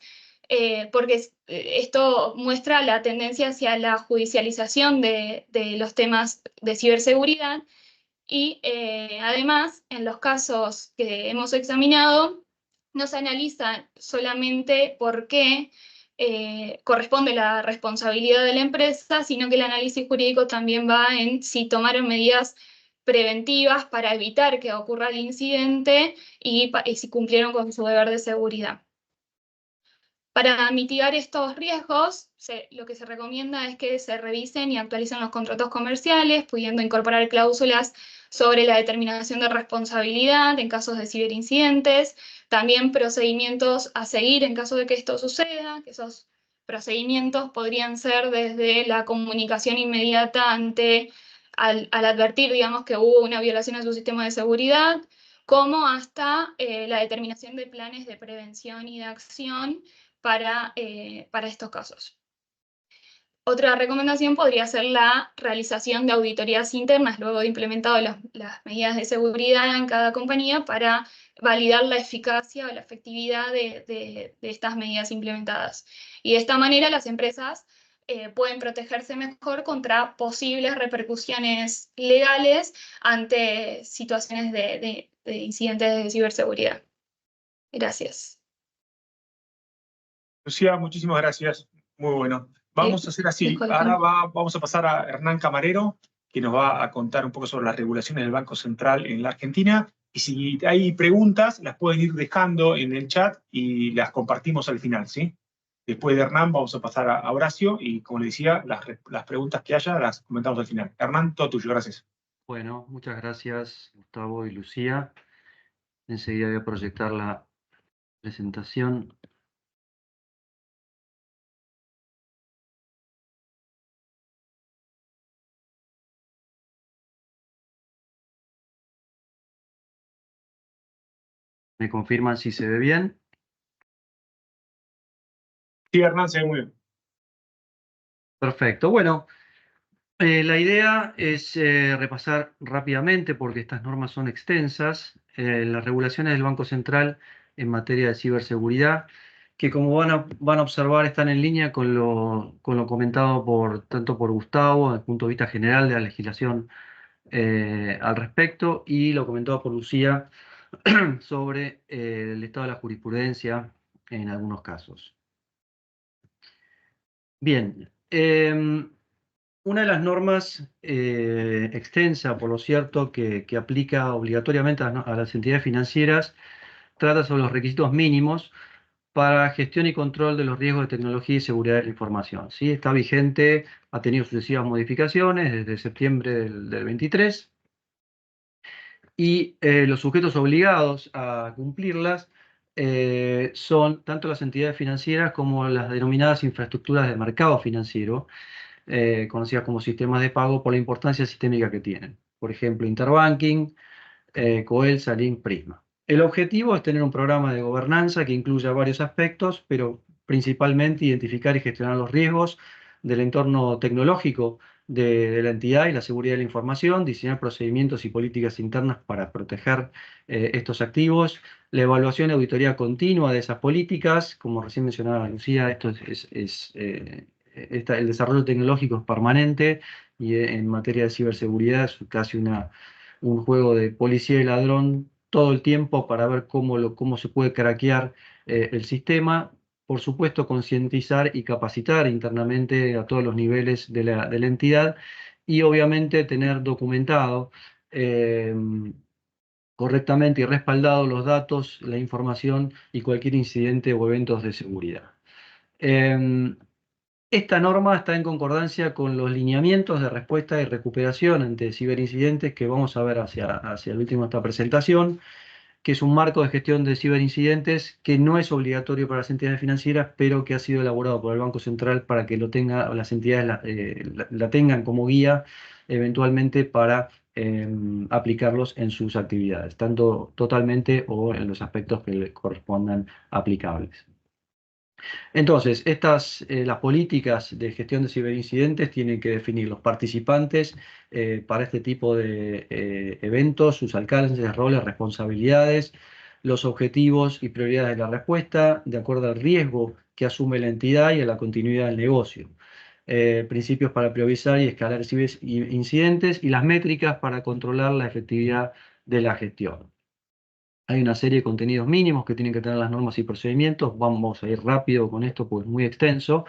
porque esto muestra la tendencia hacia la judicialización de los temas de ciberseguridad. Y además, en los casos que hemos examinado, no se analiza solamente por qué corresponde la responsabilidad de la empresa, sino que el análisis jurídico también va en si tomaron medidas preventivas para evitar que ocurra el incidente y si cumplieron con su deber de seguridad. Para mitigar estos riesgos, lo que se recomienda es que se revisen y actualicen los contratos comerciales, pudiendo incorporar cláusulas sobre la determinación de responsabilidad en casos de ciberincidentes, también procedimientos a seguir en caso de que esto suceda, que esos procedimientos podrían ser desde la comunicación inmediata al advertir, digamos, que hubo una violación a su sistema de seguridad, como hasta la determinación de planes de prevención y de acción para estos casos. Otra recomendación podría ser la realización de auditorías internas luego de implementado las medidas de seguridad en cada compañía para validar la eficacia o la efectividad de estas medidas implementadas. Y de esta manera las empresas pueden protegerse mejor contra posibles repercusiones legales ante situaciones de incidentes de ciberseguridad. Gracias. Lucía, muchísimas gracias. Muy bueno. Vamos a hacer así. Ahora vamos a pasar a Hernán Camarero, que nos va a contar un poco sobre las regulaciones del Banco Central en la Argentina. Y si hay preguntas, las pueden ir dejando en el chat y las compartimos al final, ¿sí? Después de Hernán vamos a pasar a Horacio y, como le decía, las preguntas que haya las comentamos al final. Hernán, todo tuyo. Gracias. Bueno, muchas gracias, Gustavo y Lucía. Enseguida voy a proyectar la presentación. ¿Me confirman si se ve bien? Sí, Hernán, se ve muy bien. Perfecto. Bueno, La idea es repasar rápidamente, porque estas normas son extensas, las regulaciones del Banco Central en materia de ciberseguridad, que como van a observar están en línea con lo comentado tanto por Gustavo, desde el punto de vista general de la legislación al respecto, y lo comentado por Lucía sobre el estado de la jurisprudencia en algunos casos. Bien. Una de las normas extensa, por lo cierto, que aplica obligatoriamente a las entidades financieras, trata sobre los requisitos mínimos para gestión y control de los riesgos de tecnología y seguridad de la información. ¿Sí? Está vigente, ha tenido sucesivas modificaciones desde septiembre del 23, y los sujetos obligados a cumplirlas son tanto las entidades financieras como las denominadas infraestructuras de mercado financiero, conocidas como sistemas de pago por la importancia sistémica que tienen. Por ejemplo, Interbanking, Coelsa, Link, Prisma. El objetivo es tener un programa de gobernanza que incluya varios aspectos, pero principalmente identificar y gestionar los riesgos del entorno tecnológico de la entidad y la seguridad de la información, diseñar procedimientos y políticas internas para proteger estos activos, la evaluación y auditoría continua de esas políticas. Como recién mencionaba Lucía, esto el desarrollo tecnológico es permanente, y en materia de ciberseguridad es casi un juego de policía y ladrón todo el tiempo para ver cómo se puede craquear el sistema. Por supuesto, concientizar y capacitar internamente a todos los niveles de la entidad, y obviamente tener documentado correctamente y respaldado los datos, la información y cualquier incidente o eventos de seguridad. Esta norma está en concordancia con los lineamientos de respuesta y recuperación ante ciberincidentes que vamos a ver hacia el último de esta presentación, que es un marco de gestión de ciberincidentes que no es obligatorio para las entidades financieras, pero que ha sido elaborado por el Banco Central para que las entidades la tengan como guía eventualmente para aplicarlos en sus actividades, tanto totalmente o en los aspectos que le correspondan aplicables. Entonces, las políticas de gestión de ciberincidentes tienen que definir los participantes para este tipo de eventos, sus alcances, roles, responsabilidades, los objetivos y prioridades de la respuesta, de acuerdo al riesgo que asume la entidad y a la continuidad del negocio. Principios para priorizar y escalar incidentes, y las métricas para controlar la efectividad de la gestión. Hay una serie de contenidos mínimos que tienen que tener las normas y procedimientos. Vamos a ir rápido con esto porque es muy extenso.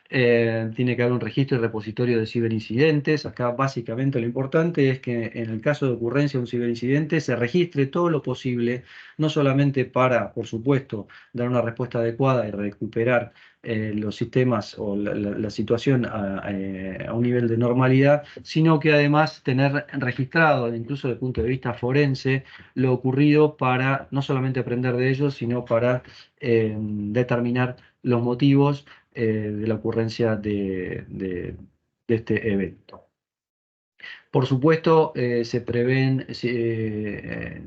Tiene que haber un registro y repositorio de ciberincidentes. Acá básicamente lo importante es que en el caso de ocurrencia de un ciberincidente se registre todo lo posible, no solamente para, por supuesto, dar una respuesta adecuada y recuperar los sistemas o la situación a un nivel de normalidad, sino que además tener registrado, incluso desde el punto de vista forense, lo ocurrido para no solamente aprender de ellos, sino para determinar los motivos de la ocurrencia de este evento. Por supuesto, se prevén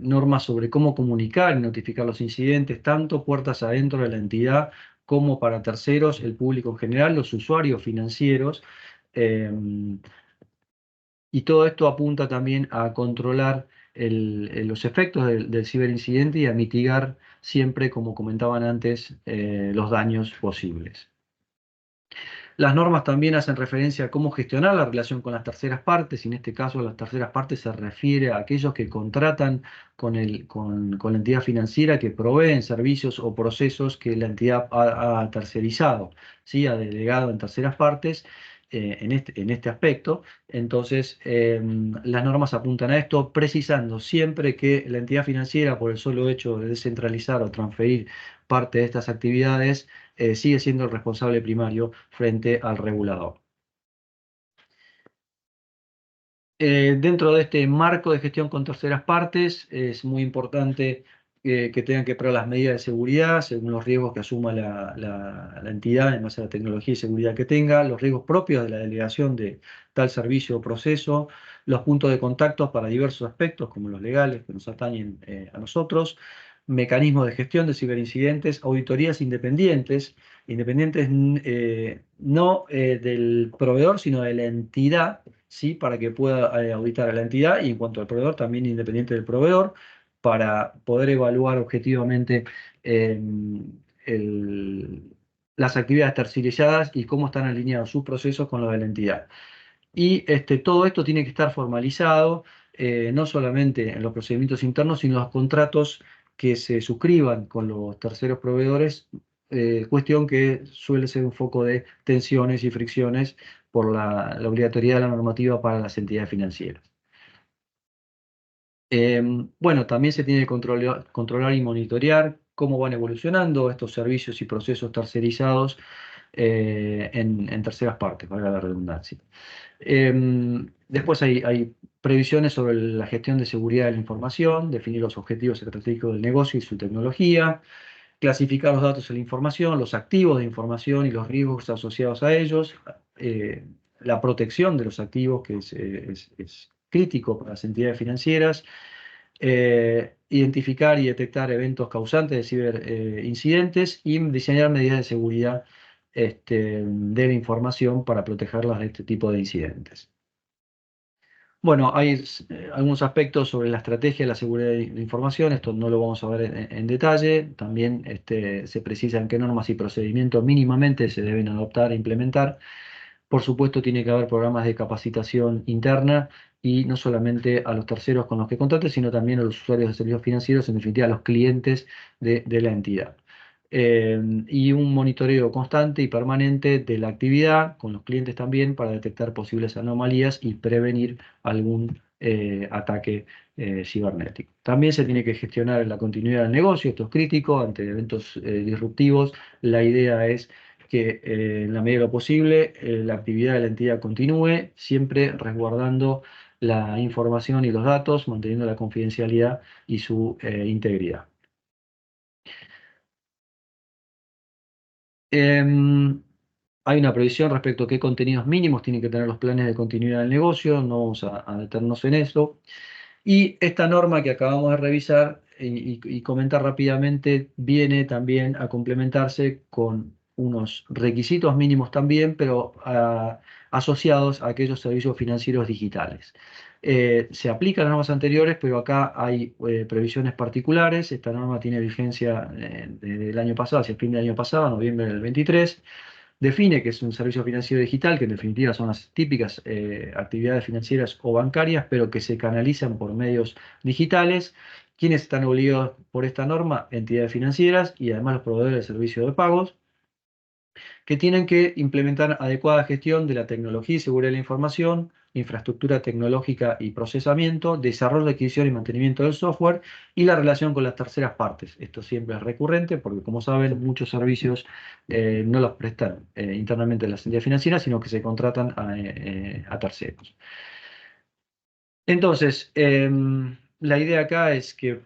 normas sobre cómo comunicar y notificar los incidentes, tanto puertas adentro de la entidad como para terceros, el público en general, los usuarios financieros. Y todo esto apunta también a controlar los efectos del ciberincidente y a mitigar siempre, como comentaban antes, los daños posibles. Las normas también hacen referencia a cómo gestionar la relación con las terceras partes, y en este caso las terceras partes se refiere a aquellos que contratan con la entidad financiera, que proveen servicios o procesos que la entidad ha tercerizado, ¿sí? Ha delegado en terceras partes en este aspecto. Entonces, las normas apuntan a esto, precisando siempre que la entidad financiera, por el solo hecho de descentralizar o transferir parte de estas actividades, sigue siendo el responsable primario frente al regulador. Dentro de este marco de gestión con terceras partes, es muy importante que tengan que probar las medidas de seguridad según los riesgos que asuma la entidad en base a la tecnología y seguridad que tenga, los riesgos propios de la delegación de tal servicio o proceso, los puntos de contacto para diversos aspectos, como los legales que nos atañen a nosotros, mecanismos de gestión de ciberincidentes, auditorías independientes no del proveedor, sino de la entidad sí, para que pueda auditar a la entidad, y en cuanto al proveedor, también independiente del proveedor, para poder evaluar objetivamente las actividades tercerizadas y cómo están alineados sus procesos con los de la entidad. Y todo esto tiene que estar formalizado, no solamente en los procedimientos internos, sino en los contratos que se suscriban con los terceros proveedores, cuestión que suele ser un foco de tensiones y fricciones por la obligatoriedad de la normativa para las entidades financieras. Bueno, también se tiene que controlar y monitorear cómo van evolucionando estos servicios y procesos tercerizados en terceras partes, valga la redundancia. Después hay previsiones sobre la gestión de seguridad de la información, definir los objetivos estratégicos del negocio y su tecnología, clasificar los datos de la información, los activos de información y los riesgos asociados a ellos, la protección de los activos, que es crítico para las entidades financieras, identificar y detectar eventos causantes de ciberincidentes y diseñar medidas de seguridad de la información para protegerlas de este tipo de incidentes. Bueno, hay algunos aspectos sobre la estrategia de la seguridad de la información, esto no lo vamos a ver en detalle, también se precisan qué normas y procedimientos mínimamente se deben adoptar e implementar. Por supuesto, tiene que haber programas de capacitación interna y no solamente a los terceros con los que contrate, sino también a los usuarios de servicios financieros, en definitiva a los clientes de la entidad. Y un monitoreo constante y permanente de la actividad con los clientes también para detectar posibles anomalías y prevenir algún ataque cibernético. También se tiene que gestionar la continuidad del negocio, esto es crítico, ante eventos disruptivos. La idea es que en la medida de lo posible la actividad de la entidad continúe, siempre resguardando la información y los datos, manteniendo la confidencialidad y su integridad. Hay una previsión respecto a qué contenidos mínimos tienen que tener los planes de continuidad del negocio, no vamos a detenernos en eso. Y esta norma que acabamos de revisar y comentar rápidamente viene también a complementarse con unos requisitos mínimos también, pero asociados a aquellos servicios financieros digitales. Se aplican las normas anteriores, pero acá hay previsiones particulares. Esta norma tiene vigencia desde el año pasado, hacia el fin del año pasado, noviembre del 23. Define que es un servicio financiero digital, que en definitiva son las típicas actividades financieras o bancarias, pero que se canalizan por medios digitales. ¿Quiénes están obligados por esta norma? Entidades financieras y además los proveedores de servicios de pagos, que tienen que implementar adecuada gestión de la tecnología y seguridad de la información, infraestructura tecnológica y procesamiento, desarrollo, adquisición y mantenimiento del software y la relación con las terceras partes. Esto siempre es recurrente porque, como saben, muchos servicios no los prestan internamente las entidades financieras, sino que se contratan a terceros. Entonces, la idea acá es que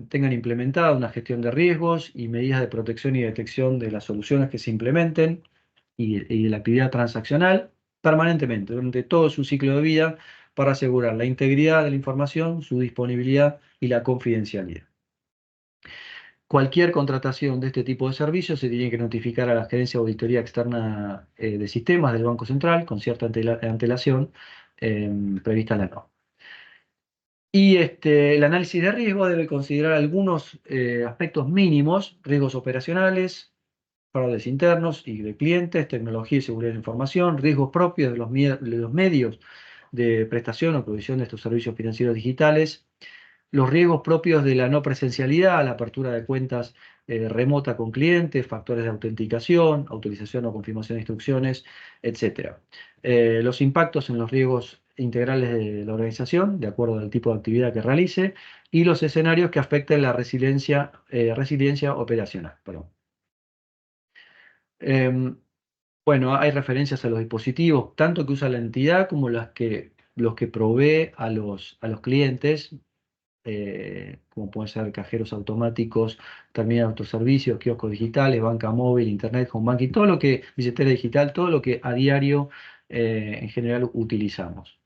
tengan implementada una gestión de riesgos y medidas de protección y detección de las soluciones que se implementen y de la actividad transaccional permanentemente durante todo su ciclo de vida para asegurar la integridad de la información, su disponibilidad y la confidencialidad. Cualquier contratación de este tipo de servicios se tiene que notificar a la Gerencia de Auditoría Externa de Sistemas del Banco Central con cierta antelación prevista en la norma. Y el análisis de riesgo debe considerar algunos aspectos mínimos: riesgos operacionales, fraudes internos y de clientes, tecnología y seguridad de la información, riesgos propios de los medios de prestación o provisión de estos servicios financieros digitales, los riesgos propios de la no presencialidad, la apertura de cuentas remota con clientes, factores de autenticación, autorización o confirmación de instrucciones, etc. Los impactos en los riesgos integrales de la organización, de acuerdo al tipo de actividad que realice, y los escenarios que afecten la resiliencia operacional. Perdón. Bueno, hay referencias a los dispositivos, tanto que usa la entidad como los que provee a los clientes, como pueden ser cajeros automáticos, terminales de autoservicios, kioscos digitales, banca móvil, internet, home banking, todo lo que, billetera digital, todo lo que a diario en general utilizamos.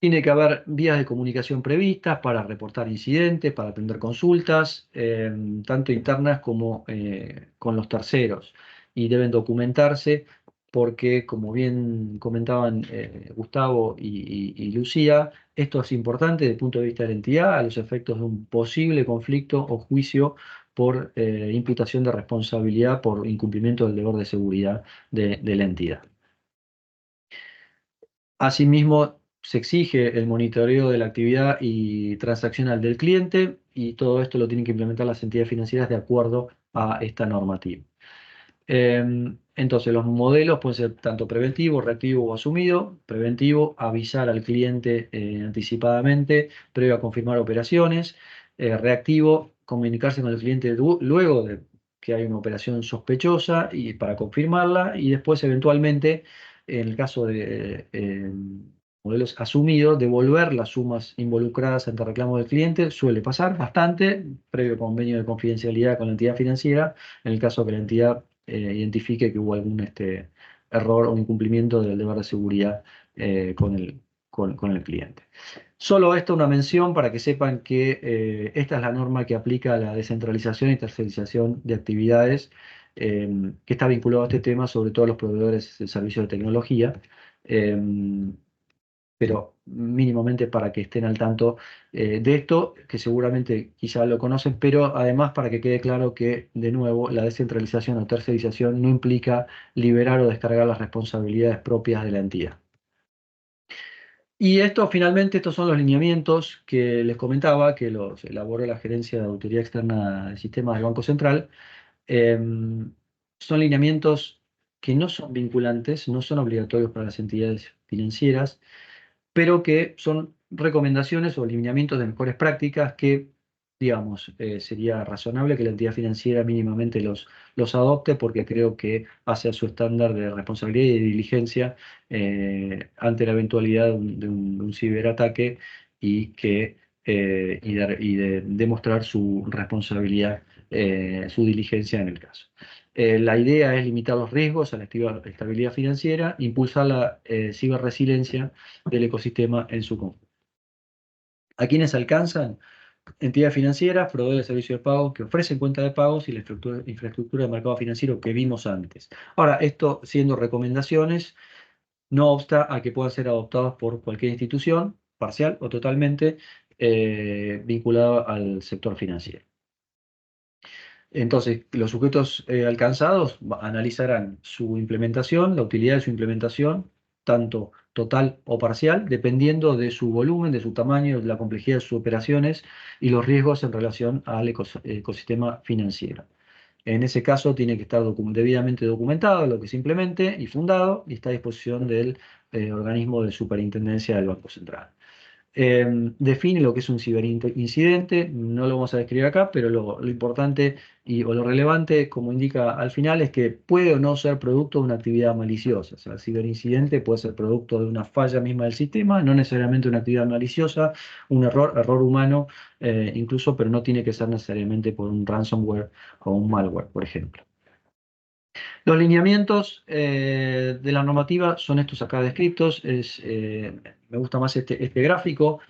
Tiene que haber vías de comunicación previstas para reportar incidentes, para atender consultas, tanto internas como con los terceros, y deben documentarse porque, como bien comentaban Gustavo y Lucía, esto es importante desde el punto de vista de la entidad a los efectos de un posible conflicto o juicio por imputación de responsabilidad por incumplimiento del deber de seguridad de la entidad. Asimismo, se exige el monitoreo de la actividad y transaccional del cliente, y todo esto lo tienen que implementar las entidades financieras de acuerdo a esta normativa. Entonces, los modelos pueden ser tanto preventivo, reactivo o asumido. Preventivo, avisar al cliente anticipadamente, previo a confirmar operaciones. Reactivo, comunicarse con el cliente luego de que hay una operación sospechosa y para confirmarla, y después eventualmente, en el caso de modelos asumidos, devolver las sumas involucradas ante reclamo del cliente. Suele pasar bastante, previo convenio de confidencialidad con la entidad financiera, en el caso que la entidad identifique que hubo algún error o incumplimiento del deber de seguridad con el cliente. Solo esto una mención para que sepan que esta es la norma que aplica a la descentralización y tercerización de actividades, que está vinculado a este tema, sobre todo a los proveedores de servicios de tecnología. Pero mínimamente para que estén al tanto de esto, que seguramente quizá lo conocen, pero además para que quede claro que, de nuevo, la descentralización o tercerización no implica liberar o descargar las responsabilidades propias de la entidad. Y finalmente, estos son los lineamientos que les comentaba, que los elaboró la Gerencia de Auditoría Externa de Sistemas del Banco Central. Son lineamientos que no son vinculantes, no son obligatorios para las entidades financieras, pero que son recomendaciones o lineamientos de mejores prácticas que, digamos, sería razonable que la entidad financiera mínimamente los adopte, porque creo que hace a su estándar de responsabilidad y de diligencia ante la eventualidad de un ciberataque, y de demostrar su responsabilidad, su diligencia en el caso. La idea es limitar los riesgos a la estabilidad financiera, impulsar la ciberresiliencia del ecosistema en su conjunto. ¿A quiénes alcanzan? Entidades financieras, proveedores de servicios de pago que ofrecen cuenta de pagos y la infraestructura de mercado financiero que vimos antes. Ahora, esto siendo recomendaciones, no obsta a que puedan ser adoptados por cualquier institución, parcial o totalmente, vinculada al sector financiero. Entonces, los sujetos alcanzados analizarán su implementación, la utilidad de su implementación, tanto total o parcial, dependiendo de su volumen, de su tamaño, de la complejidad de sus operaciones y los riesgos en relación al ecosistema financiero. En ese caso, tiene que estar debidamente documentado lo que se implemente y fundado, y está a disposición del organismo de superintendencia del Banco Central. Define lo que es un ciberincidente, no lo vamos a describir acá, pero lo importante o lo relevante, como indica al final, es que puede o no ser producto de una actividad maliciosa. O sea, el ciberincidente puede ser producto de una falla misma del sistema, no necesariamente una actividad maliciosa, un error humano incluso, pero no tiene que ser necesariamente por un ransomware o un malware, por ejemplo. Los lineamientos de la normativa son estos acá descritos. Me gusta más este gráfico,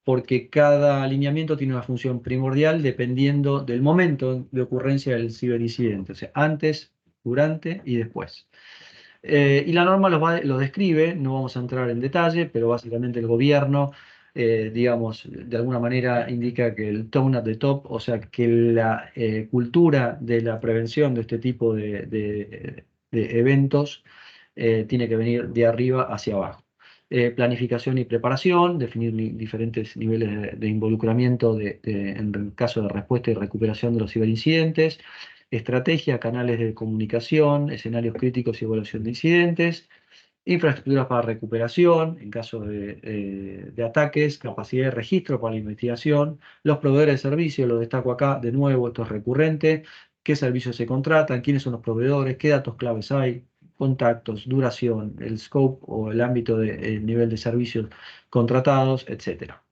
porque cada alineamiento tiene una función primordial dependiendo del momento de ocurrencia del ciberincidente, o sea, antes, durante y después. Y la norma lo describe, no vamos a entrar en detalle, pero básicamente el gobierno, digamos, de alguna manera indica que el tone at the top, o sea, que la cultura de la prevención de este tipo de eventos tiene que venir de arriba hacia abajo. Planificación y preparación, definir diferentes niveles de involucramiento en el caso de respuesta y recuperación de los ciberincidentes. Estrategia, canales de comunicación, escenarios críticos y evaluación de incidentes. Infraestructuras para recuperación en caso de ataques, capacidad de registro para la investigación. Los proveedores de servicios, lo destaco acá, de nuevo, esto es recurrente. ¿Qué servicios se contratan? ¿Quiénes son los proveedores? ¿Qué datos claves hay? Contactos, duración, el scope o el ámbito del nivel de servicios contratados, etcétera.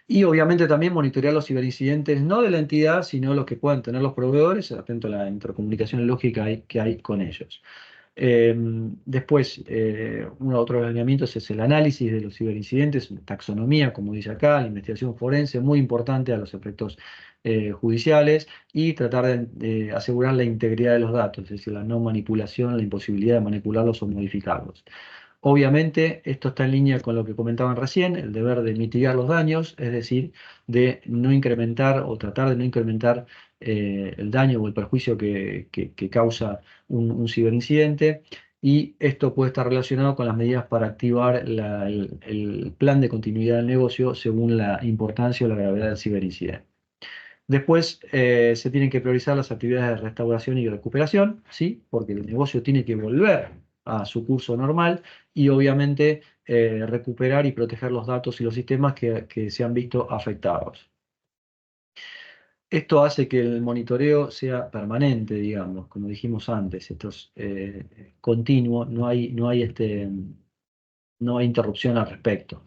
Y obviamente también monitorear los ciberincidentes, no de la entidad, sino los que puedan tener los proveedores, atento a la intercomunicación lógica que hay con ellos. Después, uno de otros lineamientos es el análisis de los ciberincidentes, taxonomía, como dice acá, la investigación forense, muy importante a los efectos judiciales, y tratar de asegurar la integridad de los datos, es decir, la no manipulación, la imposibilidad de manipularlos o modificarlos. Obviamente, esto está en línea con lo que comentaban recién, el deber de mitigar los daños, es decir, de no incrementar o tratar de no incrementar el daño o el perjuicio que causa un ciberincidente, y esto puede estar relacionado con las medidas para activar el plan de continuidad del negocio según la importancia o la gravedad del ciberincidente. Después se tienen que priorizar las actividades de restauración y recuperación, ¿sí? Porque el negocio tiene que volver a su curso normal, y obviamente recuperar y proteger los datos y los sistemas que se han visto afectados. Esto hace que el monitoreo sea permanente, digamos, como dijimos antes. Esto es continuo, no hay interrupción al respecto.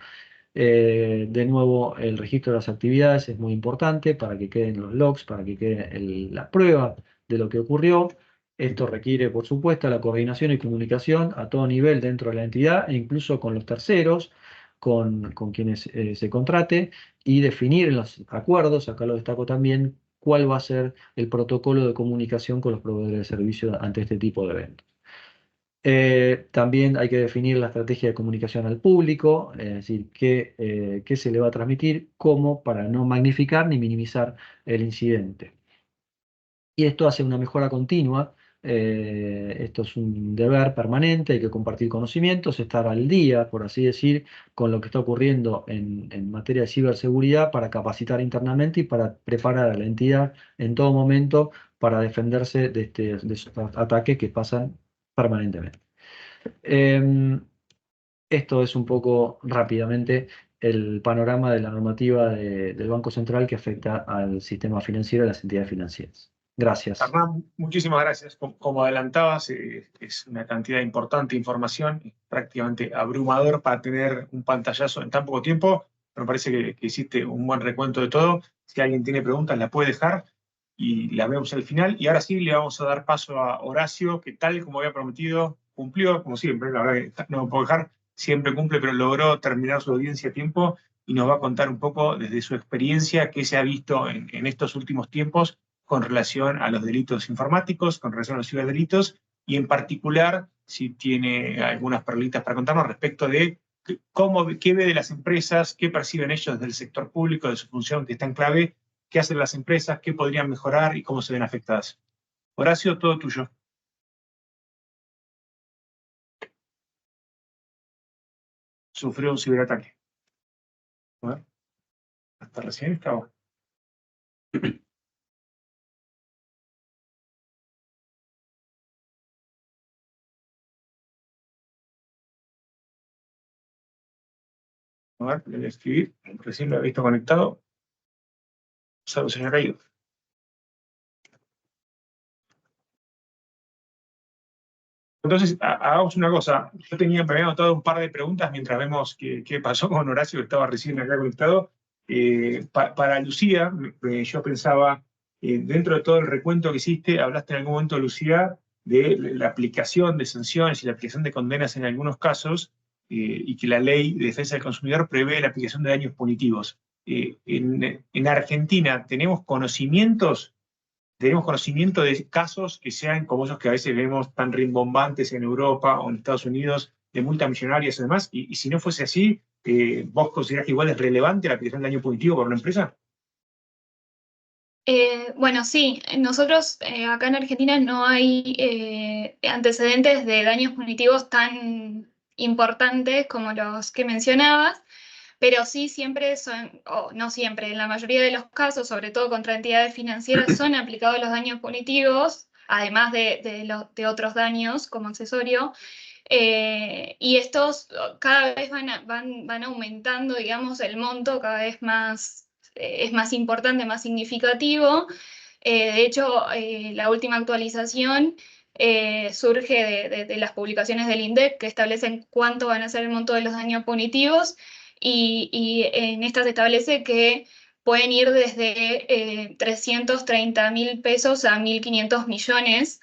De nuevo, el registro de las actividades es muy importante para que queden los logs, para que quede la prueba de lo que ocurrió. Esto requiere, por supuesto, la coordinación y comunicación a todo nivel dentro de la entidad, e incluso con los terceros, con quienes se contrate, y definir en los acuerdos, acá lo destaco también, cuál va a ser el protocolo de comunicación con los proveedores de servicios ante este tipo de eventos. También hay que definir la estrategia de comunicación al público, es decir, qué se le va a transmitir, cómo, para no magnificar ni minimizar el incidente. Y esto hace una mejora continua. Esto es un deber permanente, hay que compartir conocimientos, estar al día, por así decir, con lo que está ocurriendo en materia de ciberseguridad, para capacitar internamente y para preparar a la entidad en todo momento para defenderse de estos ataques que pasan permanentemente. Esto es un poco rápidamente el panorama de la normativa del Banco Central que afecta al sistema financiero y a las entidades financieras. Gracias. Hernán, muchísimas gracias. Como adelantabas, es una cantidad importante de información, prácticamente abrumador para tener un pantallazo en tan poco tiempo, pero me parece que hiciste un buen recuento de todo. Si alguien tiene preguntas, la puede dejar y las vemos al final. Y ahora sí le vamos a dar paso a Horacio, que tal como había prometido, cumplió, como siempre, la verdad que no me puedo dejar, siempre cumple, pero logró terminar su audiencia a tiempo y nos va a contar un poco desde su experiencia qué se ha visto en estos últimos tiempos con relación a los delitos informáticos, con relación a los ciberdelitos, y en particular si tiene algunas perlitas para contarnos respecto de qué ve de las empresas, qué perciben ellos del sector público, de su función que está en clave, qué hacen las empresas, qué podrían mejorar y cómo se ven afectadas. Horacio, todo tuyo. Sufrió un ciberataque. A ver, hasta recién estaba. A ver, le voy a escribir. Recién lo he visto conectado. Salvo se haya caído. Entonces, hagamos una cosa. Yo me había anotado un par de preguntas mientras vemos qué pasó con Horacio, que estaba recién acá conectado. Para Lucía, yo pensaba, dentro de todo el recuento que hiciste, hablaste en algún momento, Lucía, de la aplicación de sanciones y la aplicación de condenas en algunos casos, y que la ley de defensa del consumidor prevé la aplicación de daños punitivos. En Argentina, ¿tenemos conocimiento de casos que sean como esos que a veces vemos tan rimbombantes en Europa o en Estados Unidos, de multimillonarias y demás? Y si no fuese así, ¿vos considerás que igual es relevante la aplicación de daño punitivo por una empresa? Bueno, sí, nosotros acá en Argentina no hay antecedentes de daños punitivos tan importantes como los que mencionabas, pero sí siempre son, o no siempre, en la mayoría de los casos, sobre todo contra entidades financieras, son aplicados los daños punitivos, además de otros daños como accesorio. Y estos cada vez van aumentando, digamos, el monto cada vez más, es más importante, más significativo. De hecho, la última actualización surge de las publicaciones del INDEC, que establecen cuánto van a ser el monto de los daños punitivos, y en estas se establece que pueden ir desde 330.000 pesos a 1.500 millones.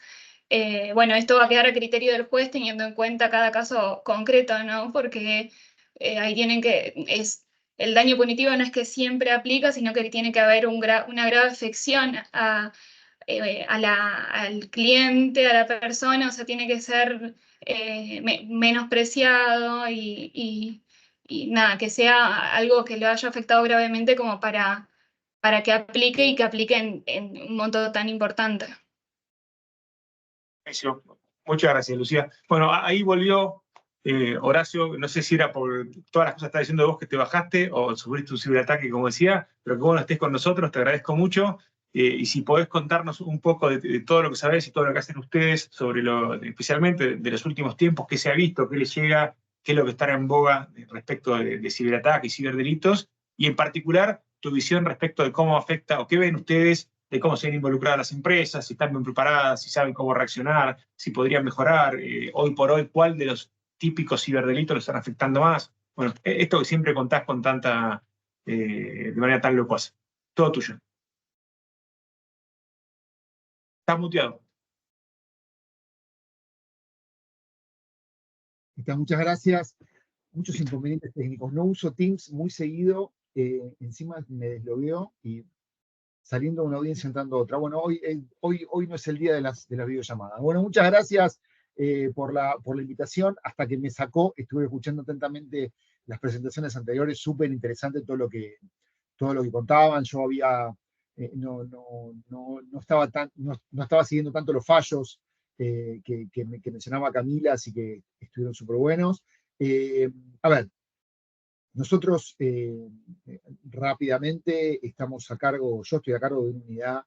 bueno, esto va a quedar a criterio del juez teniendo en cuenta cada caso concreto, ¿no? Porque ahí el daño punitivo no es que siempre aplica, sino que tiene que haber una grave afección al cliente, a la persona, o sea, tiene que ser menospreciado y nada, que sea algo que lo haya afectado gravemente como para que aplique y que aplique en un monto tan importante. Muchas gracias, Lucía. Bueno, ahí volvió Horacio, no sé si era por todas las cosas que estás diciendo vos que te bajaste o sufriste un ciberataque, como decía, pero que bueno estés con nosotros, te agradezco mucho. Y si podés contarnos un poco de todo lo que sabés y todo lo que hacen ustedes sobre especialmente de los últimos tiempos, qué se ha visto, qué les llega, qué es lo que está en boga respecto de ciberataques y ciberdelitos, y en particular tu visión respecto de cómo afecta o qué ven ustedes de cómo se ven involucradas las empresas, si están bien preparadas, si saben cómo reaccionar, si podrían mejorar, hoy por hoy, cuál de los típicos ciberdelitos los están afectando más. Bueno, esto que siempre contás con de manera tan locuaz. Todo tuyo. Estás muteado. Muchas gracias. Muchos inconvenientes técnicos. No uso Teams muy seguido. Encima me deslogueo y saliendo de una audiencia entrando a otra. Bueno, hoy no es el día de las videollamadas. Bueno, muchas gracias por la invitación. Hasta que me sacó, estuve escuchando atentamente las presentaciones anteriores, súper interesante todo lo que contaban. Yo no estaba siguiendo tanto los fallos que mencionaba Camila, así que estuvieron súper buenos. A ver, nosotros rápidamente yo estoy a cargo de una unidad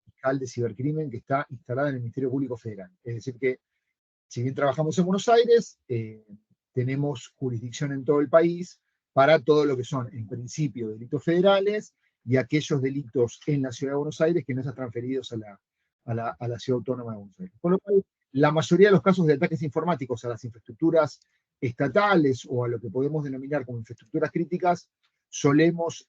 fiscal de cibercrimen que está instalada en el Ministerio Público Federal. Es decir que, si bien trabajamos en Buenos Aires, tenemos jurisdicción en todo el país para todo lo que son, en principio, delitos federales y aquellos delitos en la Ciudad de Buenos Aires que no están transferidos a la Ciudad Autónoma de Buenos Aires. Con lo cual, la mayoría de los casos de ataques informáticos a las infraestructuras estatales o a lo que podemos denominar como infraestructuras críticas, solemos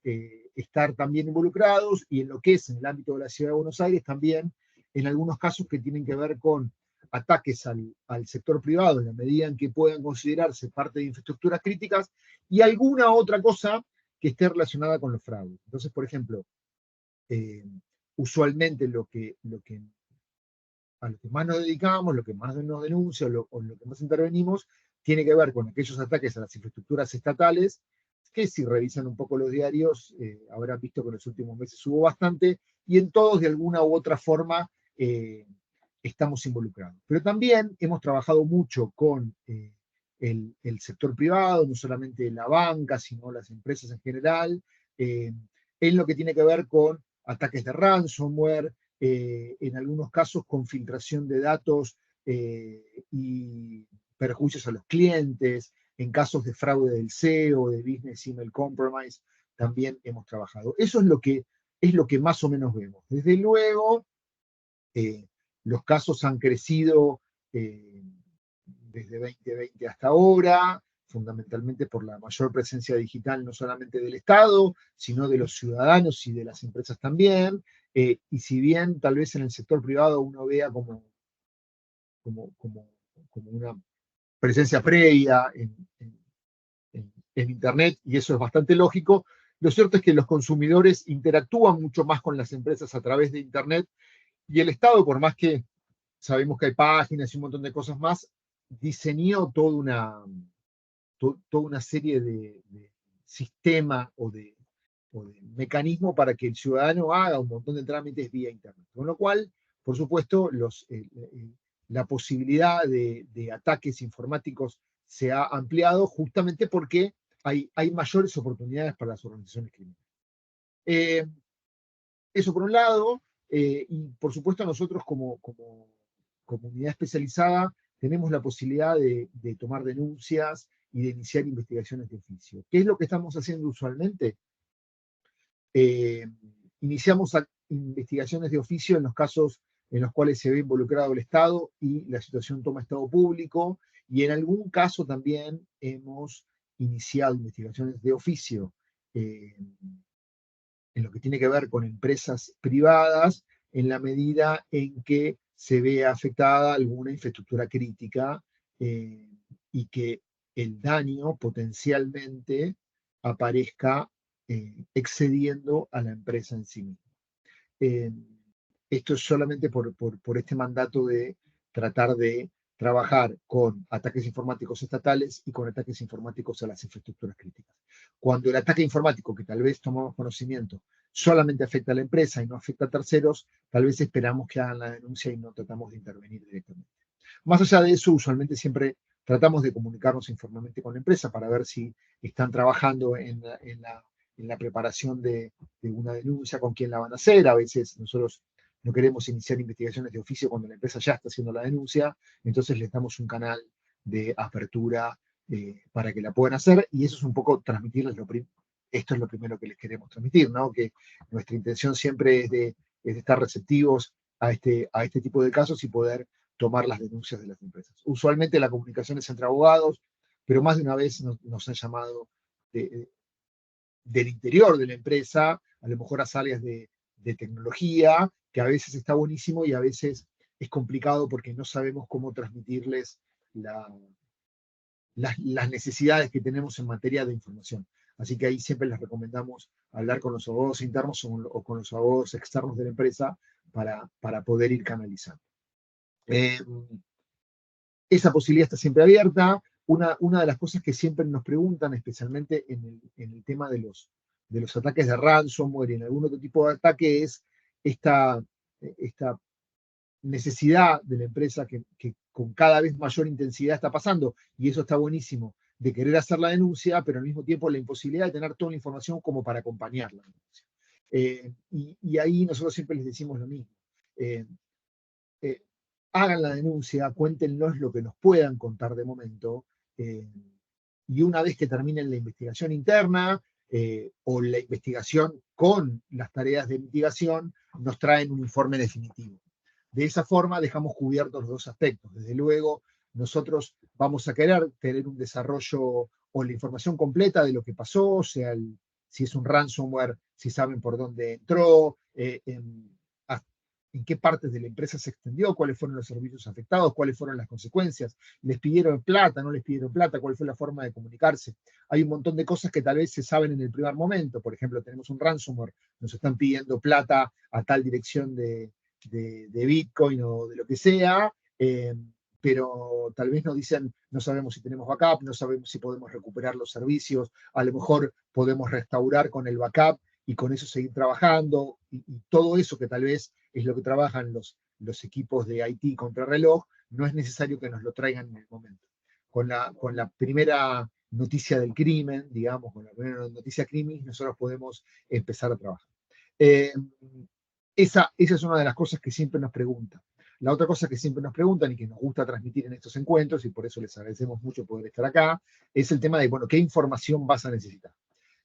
estar también involucrados, y en lo que es en el ámbito de la Ciudad de Buenos Aires también, en algunos casos que tienen que ver con ataques al sector privado en la medida en que puedan considerarse parte de infraestructuras críticas, y alguna otra cosa que esté relacionada con los fraudes. Entonces, por ejemplo, usualmente a lo que más nos dedicamos, lo que más nos denuncia o lo que más intervenimos, tiene que ver con aquellos ataques a las infraestructuras estatales, que si revisan un poco los diarios, habrán visto que en los últimos meses hubo bastante, y en todos de alguna u otra forma estamos involucrados. Pero también hemos trabajado mucho con el sector privado, no solamente la banca, sino las empresas en general, en lo que tiene que ver con ataques de ransomware, en algunos casos con filtración de datos y perjuicios a los clientes, en casos de fraude del SEO, de Business Email Compromise, también hemos trabajado. Eso es lo que más o menos vemos. Desde luego, los casos han crecido desde 2020 hasta ahora, fundamentalmente por la mayor presencia digital, no solamente del Estado, sino de los ciudadanos y de las empresas también. Y si bien tal vez en el sector privado uno vea como una presencia previa en Internet, y eso es bastante lógico, lo cierto es que los consumidores interactúan mucho más con las empresas a través de Internet, y el Estado, por más que sabemos que hay páginas y un montón de cosas más, diseñó toda una serie de sistema o de mecanismo para que el ciudadano haga un montón de trámites vía Internet. Con lo cual, por supuesto, la posibilidad de ataques informáticos se ha ampliado justamente porque hay mayores oportunidades para las organizaciones criminales. Eso por un lado, y por supuesto nosotros como unidad especializada tenemos la posibilidad de tomar denuncias y de iniciar investigaciones de oficio. ¿Qué es lo que estamos haciendo usualmente? Iniciamos investigaciones de oficio en los casos en los cuales se ve involucrado el Estado y la situación toma estado público, y en algún caso también hemos iniciado investigaciones de oficio en lo que tiene que ver con empresas privadas, en la medida en que se vea afectada alguna infraestructura crítica y que el daño potencialmente aparezca excediendo a la empresa en sí misma. Esto es solamente por este mandato de tratar de trabajar con ataques informáticos estatales y con ataques informáticos a las infraestructuras críticas. Cuando el ataque informático, que tal vez tomamos conocimiento, solamente afecta a la empresa y no afecta a terceros, tal vez esperamos que hagan la denuncia y no tratamos de intervenir directamente. Más allá de eso, usualmente siempre tratamos de comunicarnos informalmente con la empresa para ver si están trabajando en la preparación de una denuncia, con quién la van a hacer. A veces nosotros no queremos iniciar investigaciones de oficio cuando la empresa ya está haciendo la denuncia, entonces les damos un canal de apertura para que la puedan hacer, y eso es un poco transmitirles esto es lo primero que les queremos transmitir, ¿no? Que nuestra intención siempre es de estar receptivos a este tipo de casos y poder tomar las denuncias de las empresas. Usualmente la comunicación es entre abogados, pero más de una vez nos han llamado del interior de la empresa, a lo mejor a áreas de tecnología, que a veces está buenísimo y a veces es complicado porque no sabemos cómo transmitirles las necesidades que tenemos en materia de información. Así que ahí siempre les recomendamos hablar con los abogados internos o con los abogados externos de la empresa para poder ir canalizando. Esa posibilidad está siempre abierta. Una de las cosas que siempre nos preguntan, especialmente en el tema de los ataques de ransomware y en algún otro tipo de ataque, es esta necesidad de la empresa que con cada vez mayor intensidad está pasando, y eso está buenísimo, de querer hacer la denuncia, pero al mismo tiempo la imposibilidad de tener toda la información como para acompañar la denuncia. Y ahí nosotros siempre les decimos lo mismo. Hagan la denuncia, cuéntenos lo que nos puedan contar de momento, y una vez que terminen la investigación interna o la investigación con las tareas de mitigación, nos traen un informe definitivo. De esa forma dejamos cubiertos los dos aspectos. Desde luego, nosotros vamos a querer tener un desarrollo o la información completa de lo que pasó, sea si es un ransomware, si saben por dónde entró, en qué partes de la empresa se extendió, cuáles fueron los servicios afectados, cuáles fueron las consecuencias, les pidieron plata, no les pidieron plata, cuál fue la forma de comunicarse. Hay un montón de cosas que tal vez se saben en el primer momento. Por ejemplo, tenemos un ransomware, nos están pidiendo plata a tal dirección de Bitcoin o de lo que sea, pero tal vez nos dicen, no sabemos si tenemos backup, no sabemos si podemos recuperar los servicios, a lo mejor podemos restaurar con el backup y con eso seguir trabajando, y todo eso que tal vez es lo que trabajan los equipos de IT contrarreloj, no es necesario que nos lo traigan en el momento. Con la primera noticia del crimen, digamos, con la primera noticia crimen, nosotros podemos empezar a trabajar. Esa es una de las cosas que siempre nos preguntan. La otra cosa que siempre nos preguntan y que nos gusta transmitir en estos encuentros, y por eso les agradecemos mucho poder estar acá, es el tema de, bueno, ¿qué información vas a necesitar?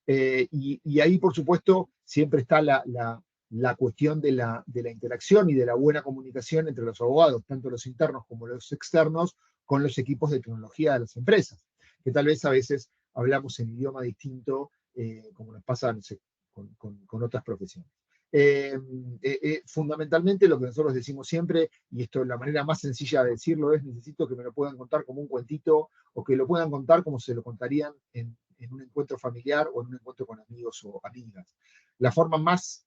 Y ahí, por supuesto, siempre está la cuestión de la interacción y de la buena comunicación entre los abogados, tanto los internos como los externos, con los equipos de tecnología de las empresas, que tal vez a veces hablamos en idioma distinto, como nos pasa, no sé, con otras profesiones. Fundamentalmente lo que nosotros decimos siempre, y esto es la manera más sencilla de decirlo, es necesito que me lo puedan contar como un cuentito, o que lo puedan contar como se lo contarían en un encuentro familiar o en un encuentro con amigos o amigas. La forma más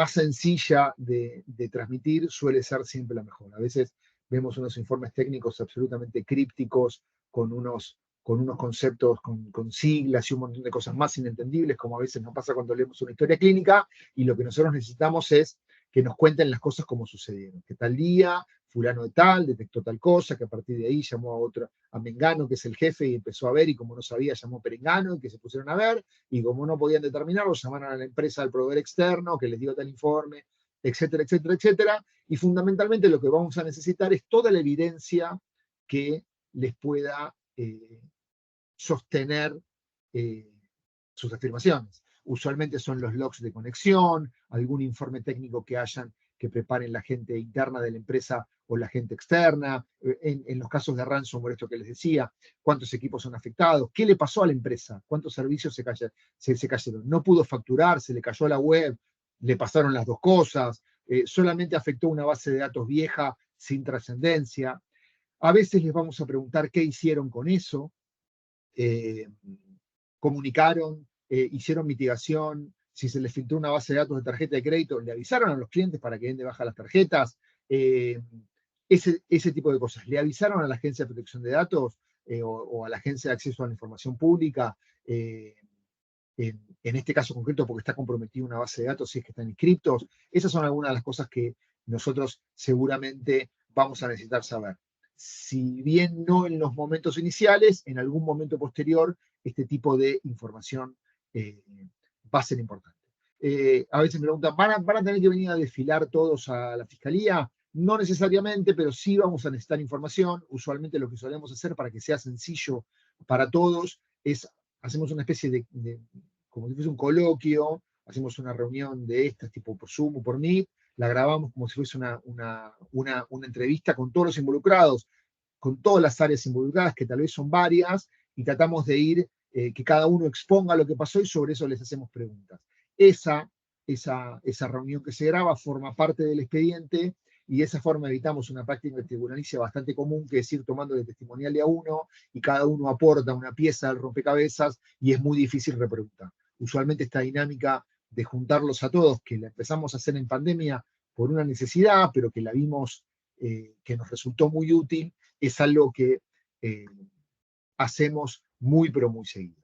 sencilla de transmitir suele ser siempre la mejor. A veces vemos unos informes técnicos absolutamente crípticos, con unos conceptos con siglas y un montón de cosas más inentendibles, como a veces nos pasa cuando leemos una historia clínica, y lo que nosotros necesitamos es que nos cuenten las cosas como sucedieron, que tal día fulano de tal detectó tal cosa, que a partir de ahí llamó a Mengano, que es el jefe, y empezó a ver, y como no sabía, llamó a Perengano, y que se pusieron a ver, y como no podían determinarlo, llamaron a la empresa, al proveedor externo, que les dio tal informe, etcétera, etcétera, etcétera. Y fundamentalmente lo que vamos a necesitar es toda la evidencia que les pueda sostener sus afirmaciones. Usualmente son los logs de conexión, algún informe técnico que preparen la gente interna de la empresa o la gente externa. En los casos de ransomware, esto que les decía, cuántos equipos son afectados, qué le pasó a la empresa, cuántos servicios se cayeron, no pudo facturar, se le cayó la web, le pasaron las dos cosas, solamente afectó una base de datos vieja sin trascendencia. A veces les vamos a preguntar qué hicieron con eso, comunicaron, hicieron mitigación, si se les filtró una base de datos de tarjeta de crédito, le avisaron a los clientes para que den de baja las tarjetas, ese tipo de cosas. Le avisaron a la Agencia de Protección de Datos o a la Agencia de Acceso a la Información Pública, en este caso concreto porque está comprometida una base de datos si es que están inscriptos. Esas son algunas de las cosas que nosotros seguramente vamos a necesitar saber. Si bien no en los momentos iniciales, en algún momento posterior, este tipo de información va a ser importante. A veces me preguntan, ¿van a tener que venir a desfilar todos a la fiscalía? No necesariamente, pero sí vamos a necesitar información. Usualmente lo que solemos hacer para que sea sencillo para todos es, hacemos una especie de como si fuese un coloquio, hacemos una reunión de estas, tipo por Zoom o por Meet, la grabamos como si fuese una entrevista con todos los involucrados, con todas las áreas involucradas, que tal vez son varias, y tratamos de ir, que cada uno exponga lo que pasó y sobre eso les hacemos preguntas. Esa reunión que se graba forma parte del expediente y de esa forma evitamos una práctica tribunalicia bastante común, que es ir tomando de testimonial de a uno y cada uno aporta una pieza del rompecabezas y es muy difícil repreguntar. Usualmente esta dinámica de juntarlos a todos, que la empezamos a hacer en pandemia por una necesidad, pero que la vimos que nos resultó muy útil, es algo que hacemos muy, pero muy seguido.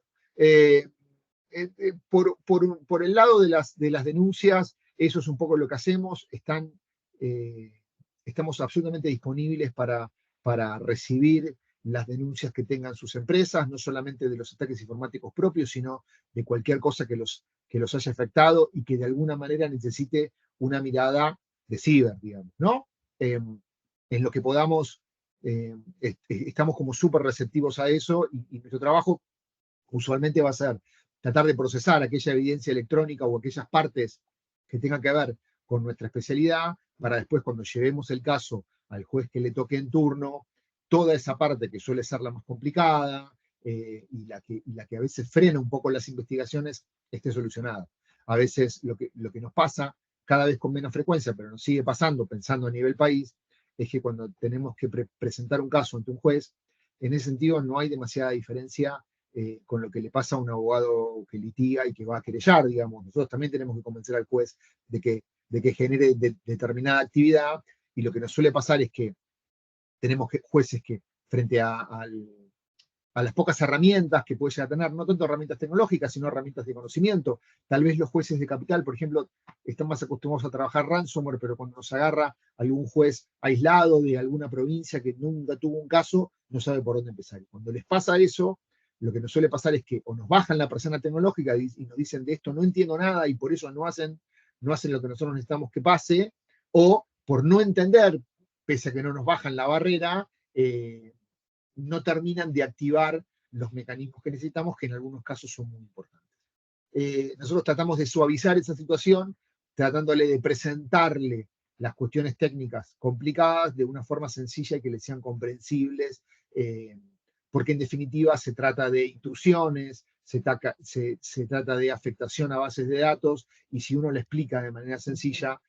Por el lado de las denuncias, eso es un poco lo que hacemos. Estamos absolutamente disponibles para recibir las denuncias que tengan sus empresas, no solamente de los ataques informáticos propios, sino de cualquier cosa que los haya afectado y que de alguna manera necesite una mirada de ciber, digamos, ¿no? En lo que podamos, estamos como súper receptivos a eso y nuestro trabajo usualmente va a ser tratar de procesar aquella evidencia electrónica o aquellas partes que tengan que ver con nuestra especialidad, para después, cuando llevemos el caso al juez que le toque en turno, toda esa parte que suele ser la más complicada y la que a veces frena un poco las investigaciones, esté solucionada. A veces lo que nos pasa, cada vez con menos frecuencia, pero nos sigue pasando, pensando a nivel país, es que cuando tenemos que presentar un caso ante un juez, en ese sentido no hay demasiada diferencia con lo que le pasa a un abogado que litiga y que va a querellar, digamos. Nosotros también tenemos que convencer al juez de que genere determinada actividad, y lo que nos suele pasar es que tenemos jueces que frente a las pocas herramientas que puede llegar a tener, no tanto herramientas tecnológicas, sino herramientas de conocimiento. Tal vez los jueces de capital, por ejemplo, están más acostumbrados a trabajar ransomware, pero cuando nos agarra algún juez aislado de alguna provincia que nunca tuvo un caso, no sabe por dónde empezar. Y cuando les pasa eso, lo que nos suele pasar es que o nos bajan la persona tecnológica y nos dicen de esto no entiendo nada y por eso no hacen lo que nosotros necesitamos que pase, o por no entender, pese a que no nos bajan la barrera, no terminan de activar los mecanismos que necesitamos, que en algunos casos son muy importantes. Nosotros tratamos de suavizar esa situación, tratándole de presentarle las cuestiones técnicas complicadas de una forma sencilla y que les sean comprensibles, porque en definitiva se trata de intrusiones, se trata de afectación a bases de datos, y si uno le explica de manera sencilla,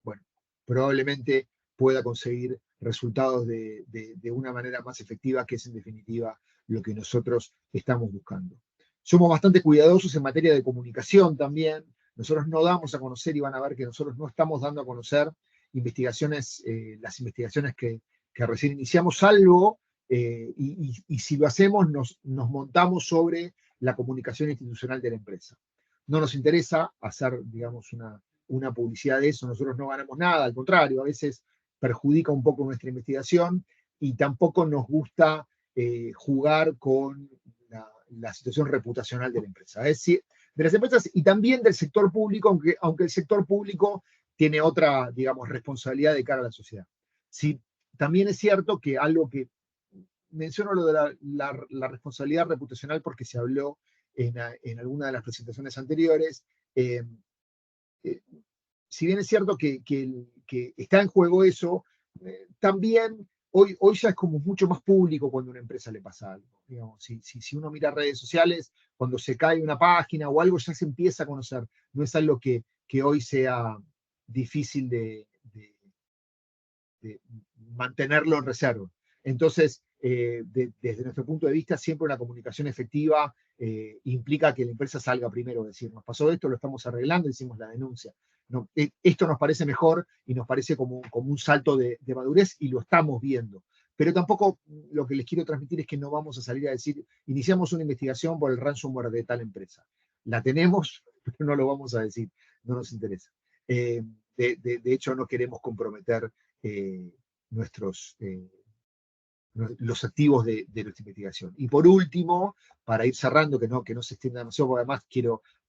bueno, probablemente pueda conseguir resultados de una manera más efectiva, que es en definitiva lo que nosotros estamos buscando. Somos bastante cuidadosos en materia de comunicación también. Nosotros no damos a conocer, y van a ver que nosotros no estamos dando a conocer las investigaciones que recién iniciamos, salvo, y si lo hacemos, nos montamos sobre la comunicación institucional de la empresa. No nos interesa hacer, digamos, una publicidad de eso, nosotros no ganamos nada, al contrario, a veces perjudica un poco nuestra investigación, y tampoco nos gusta jugar con la situación reputacional de la empresa. Es decir, de las empresas y también del sector público, aunque el sector público tiene otra, digamos, responsabilidad de cara a la sociedad. Sí, también es cierto que algo que menciono, lo de la responsabilidad reputacional, porque se habló en alguna de las presentaciones anteriores. Si bien es cierto que está en juego eso, también hoy ya es como mucho más público cuando a una empresa le pasa algo. Digamos, si uno mira redes sociales, cuando se cae una página o algo, ya se empieza a conocer. No es algo que hoy sea difícil de mantenerlo en reserva. Entonces, desde nuestro punto de vista, siempre una comunicación efectiva implica que la empresa salga primero, decir, nos pasó esto, lo estamos arreglando, hicimos la denuncia. No, esto nos parece mejor y nos parece como un salto de madurez y lo estamos viendo. Pero tampoco lo que les quiero transmitir es que no vamos a salir a decir, iniciamos una investigación por el ransomware de tal empresa. La tenemos, pero no lo vamos a decir, no nos interesa. De hecho, no queremos comprometer los activos de nuestra investigación. Y por último, para ir cerrando, que no se extienda demasiado, porque además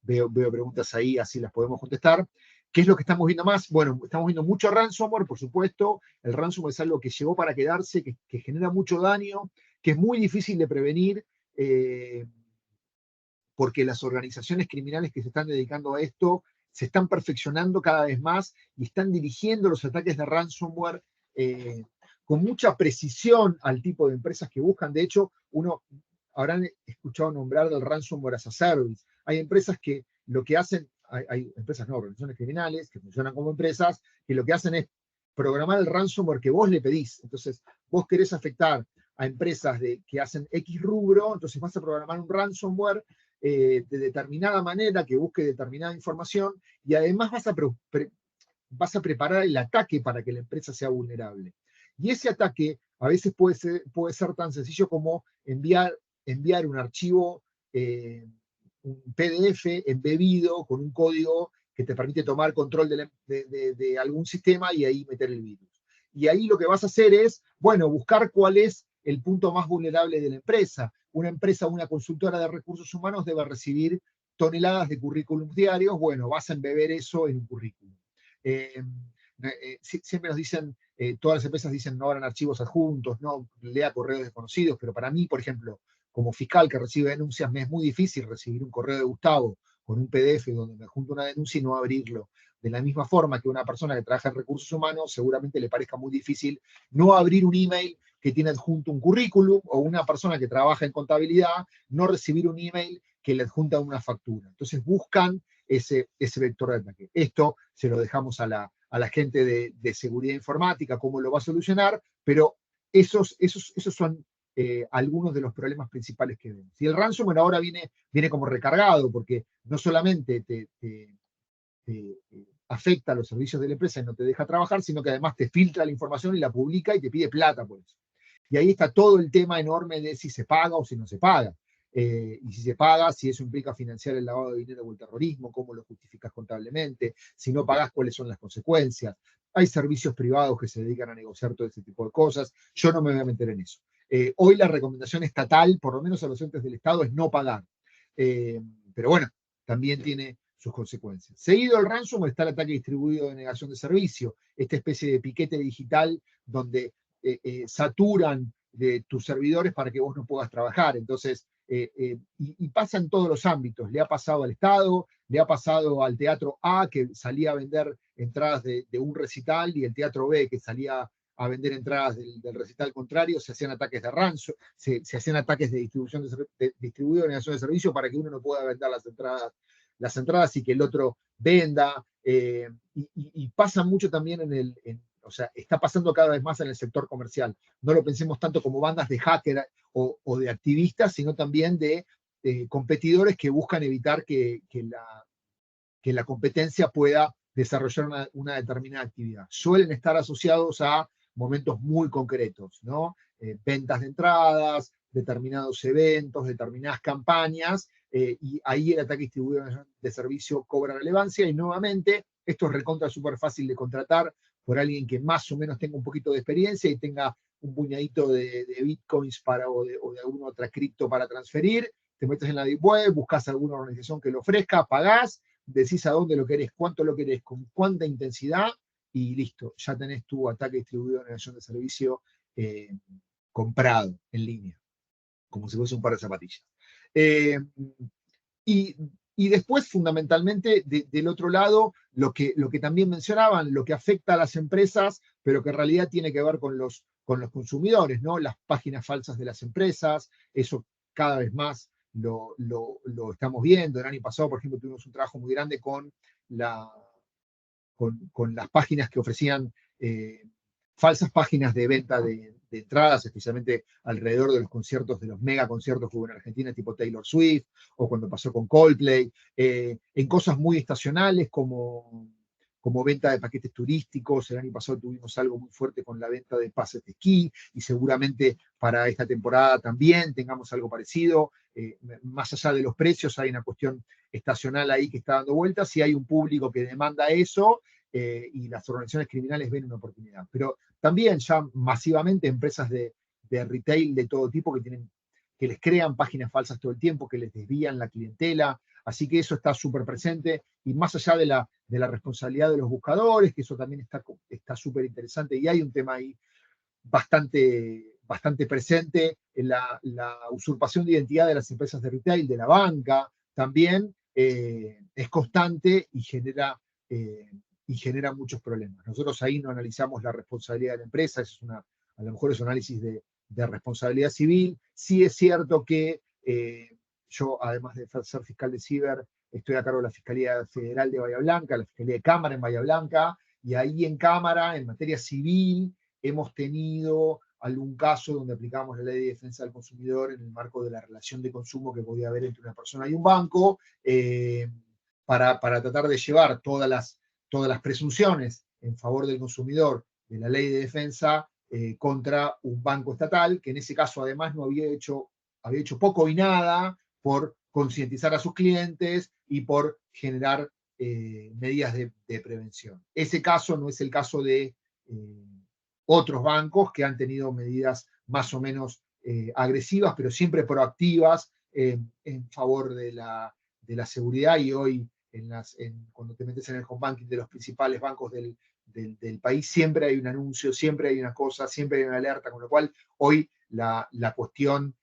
veo preguntas ahí, así las podemos contestar. ¿Qué es lo que estamos viendo más? Bueno, estamos viendo mucho ransomware, por supuesto. El ransomware es algo que llegó para quedarse, que genera mucho daño, que es muy difícil de prevenir, porque las organizaciones criminales que se están dedicando a esto se están perfeccionando cada vez más y están dirigiendo los ataques de ransomware con mucha precisión al tipo de empresas que buscan. De hecho, habrán escuchado nombrar del ransomware as a service. Hay empresas que lo que hacen, hay empresas no, organizaciones criminales que funcionan como empresas, que lo que hacen es programar el ransomware que vos le pedís. Entonces, vos querés afectar a empresas que hacen X rubro, entonces vas a programar un ransomware de determinada manera que busque determinada información y además vas a preparar el ataque para que la empresa sea vulnerable. Y ese ataque a veces puede ser tan sencillo como enviar un archivo, un PDF embebido con un código que te permite tomar control de algún sistema y ahí meter el virus. Y ahí lo que vas a hacer es, bueno, buscar cuál es el punto más vulnerable de la empresa. Una empresa, una consultora de recursos humanos debe recibir toneladas de currículums diarios. Bueno, vas a embeber eso en un currículum. Siempre nos dicen, todas las empresas dicen no abran archivos adjuntos, no lea correos desconocidos, pero para mí, por ejemplo, como fiscal que recibe denuncias, me es muy difícil recibir un correo de Gustavo con un PDF donde me adjunto una denuncia y no abrirlo. De la misma forma que una persona que trabaja en recursos humanos seguramente le parezca muy difícil no abrir un email que tiene adjunto un currículum, o una persona que trabaja en contabilidad no recibir un email que le adjunta una factura. Entonces buscan ese vector de ataque. Esto se lo dejamos a la gente de seguridad informática, cómo lo va a solucionar, pero esos son algunos de los problemas principales que vemos. Y el ransomware ahora viene como recargado, porque no solamente te afecta a los servicios de la empresa y no te deja trabajar, sino que además te filtra la información y la publica y te pide plata por eso. Y ahí está todo el tema enorme de si se paga o si no se paga. Y si se paga, si eso implica financiar el lavado de dinero o el terrorismo, cómo lo justificas contablemente, si no pagas, cuáles son las consecuencias. Hay servicios privados que se dedican a negociar todo ese tipo de cosas. Yo no me voy a meter en eso. Hoy la recomendación estatal, por lo menos a los entes del Estado, es no pagar. Pero bueno, también tiene sus consecuencias. Seguido el ransomware está el ataque distribuido de negación de servicio, esta especie de piquete digital donde saturan de tus servidores para que vos no puedas trabajar. Entonces, y pasa en todos los ámbitos. Le ha pasado al Estado, le ha pasado al Teatro A, que salía a vender entradas de un recital, y el Teatro B, que salía a vender entradas del recital contrario. Se hacían ataques de ransomware, se hacían ataques de distribución de negación de servicio para que uno no pueda vender las entradas y que el otro venda. Y pasa mucho también o sea, está pasando cada vez más en el sector comercial. No lo pensemos tanto como bandas de hacker o de activistas, sino también de competidores que buscan evitar que la competencia pueda desarrollar una determinada actividad. Suelen estar asociados a momentos muy concretos, ¿no? Ventas de entradas, determinados eventos, determinadas campañas, y ahí el ataque distribuido de servicio cobra relevancia, y nuevamente esto es recontra súper fácil de contratar por alguien que más o menos tenga un poquito de experiencia y tenga un puñadito de bitcoins o de alguna otra cripto para transferir. Te metes en la deep web, buscas alguna organización que lo ofrezca, pagás, decís a dónde lo querés, cuánto lo querés, con cuánta intensidad, y listo, ya tenés tu ataque distribuido de negación de servicio comprado en línea, como si fuese un par de zapatillas. Y después, fundamentalmente, del otro lado, lo que también mencionaban, lo que afecta a las empresas, pero que en realidad tiene que ver con los consumidores, ¿no? Las páginas falsas de las empresas, eso cada vez más lo estamos viendo. El año pasado, por ejemplo, tuvimos un trabajo muy grande con con las páginas que ofrecían falsas páginas de venta de entradas, especialmente alrededor de los conciertos, de los mega conciertos que hubo en Argentina, tipo Taylor Swift, o cuando pasó con Coldplay, en cosas muy estacionales como venta de paquetes turísticos. El año pasado tuvimos algo muy fuerte con la venta de pases de esquí, y seguramente para esta temporada también tengamos algo parecido. Más allá de los precios, hay una cuestión estacional ahí que está dando vueltas, y hay un público que demanda eso, y las organizaciones criminales ven una oportunidad. Pero también ya masivamente empresas de retail de todo tipo que les crean páginas falsas todo el tiempo, que les desvían la clientela. Así que eso está súper presente, y más allá de la responsabilidad de los buscadores, que eso también está súper interesante, y hay un tema ahí bastante presente en la usurpación de identidad de las empresas de retail, de la banca, también es constante y genera muchos problemas. Nosotros ahí no analizamos la responsabilidad de la empresa, eso es a lo mejor es un análisis de responsabilidad civil. Sí es cierto que yo, además de ser fiscal de ciber, estoy a cargo de la Fiscalía Federal de Bahía Blanca, la Fiscalía de Cámara en Bahía Blanca, y ahí en Cámara, en materia civil, hemos tenido algún caso donde aplicamos la Ley de Defensa del Consumidor en el marco de la relación de consumo que podía haber entre una persona y un banco, para tratar de llevar todas las presunciones en favor del consumidor de la Ley de Defensa contra un banco estatal, que en ese caso además no había hecho poco y nada por concientizar a sus clientes y por generar medidas de prevención. Ese caso no es el caso de otros bancos que han tenido medidas más o menos agresivas, pero siempre proactivas en favor de la seguridad. Y hoy, cuando te metes en el home banking de los principales bancos del país, siempre hay un anuncio, siempre hay una cosa, siempre hay una alerta, con lo cual hoy la cuestión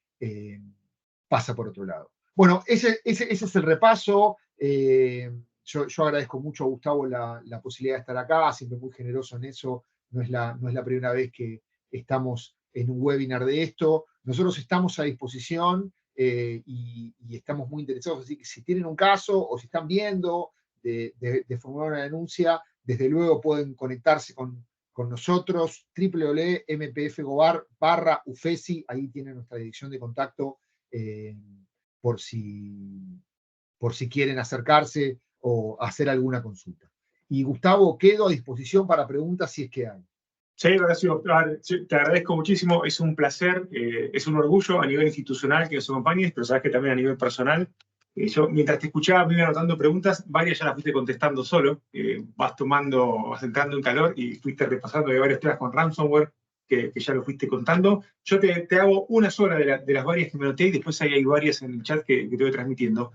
pasa por otro lado. Bueno, ese es el repaso. Yo agradezco mucho a Gustavo la posibilidad de estar acá, siempre muy generoso en eso. No es la primera vez que estamos en un webinar de esto. Nosotros estamos a disposición y estamos muy interesados, así que si tienen un caso o si están viendo de formular una denuncia, desde luego pueden conectarse con nosotros, www.mpfgobar.ufesi, ahí tienen nuestra dirección de contacto por si quieren acercarse o hacer alguna consulta. Y Gustavo, quedo a disposición para preguntas si es que hay. Sí, Horacio, te agradezco muchísimo, es un placer, es un orgullo a nivel institucional que nos acompañes, pero sabes que también a nivel personal. Yo, mientras te escuchaba, me iba anotando preguntas, varias ya las fuiste contestando solo, vas entrando en calor y fuiste repasando de varios temas con ransomware, que ya lo fuiste contando. Yo te hago una sola de las varias que me noté, y después hay varias en el chat que te voy transmitiendo.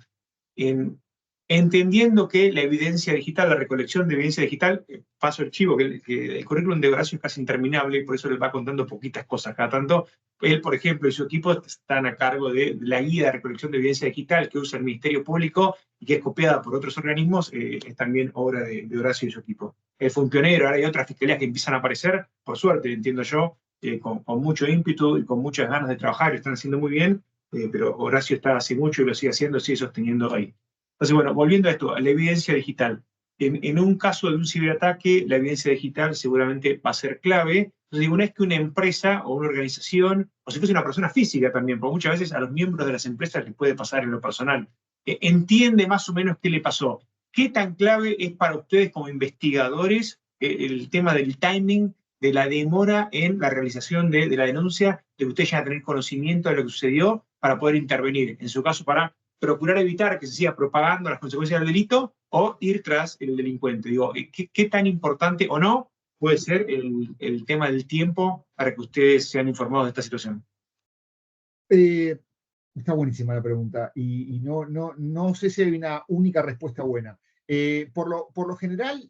Entendiendo que la evidencia digital, la recolección de evidencia digital, paso el chivo, que el currículum de Horacio es casi interminable, y por eso les va contando poquitas cosas. Cada tanto, él, por ejemplo, y su equipo están a cargo de la guía de recolección de evidencia digital que usa el Ministerio Público y que es copiada por otros organismos, es también obra de Horacio y su equipo. Él fue un pionero, ahora hay otras fiscalías que empiezan a aparecer, por suerte, entiendo yo, con mucho ímpetu y con muchas ganas de trabajar, lo están haciendo muy bien, pero Horacio está hace mucho y lo sigue haciendo, sigue sosteniendo ahí. Entonces, bueno, volviendo a esto, a la evidencia digital. En un caso de un ciberataque, la evidencia digital seguramente va a ser clave. Entonces, una vez que una empresa o una organización, o si fuese una persona física también, porque muchas veces a los miembros de las empresas les puede pasar en lo personal, entiende más o menos qué le pasó. ¿Qué tan clave es para ustedes como investigadores el tema del timing, de la demora en la realización de la denuncia, de que ustedes ya tener conocimiento de lo que sucedió para poder intervenir? En su caso, para procurar evitar que se siga propagando las consecuencias del delito o ir tras el delincuente. Digo, ¿qué tan importante o no puede ser el tema del tiempo para que ustedes sean informados de esta situación? Está buenísima la pregunta y no sé si hay una única respuesta buena. Por lo general,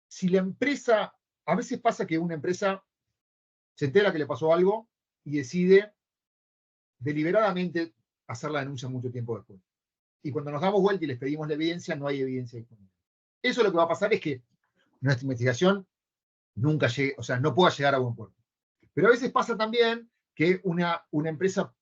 si la empresa, a veces pasa que una empresa se entera que le pasó algo y decide deliberadamente hacer la denuncia mucho tiempo después. Y cuando nos damos vuelta y les pedimos la evidencia, no hay evidencia disponible. Eso lo que va a pasar es que nuestra investigación nunca llegue, o sea, no pueda llegar a buen puerto. Pero a veces pasa también que una empresa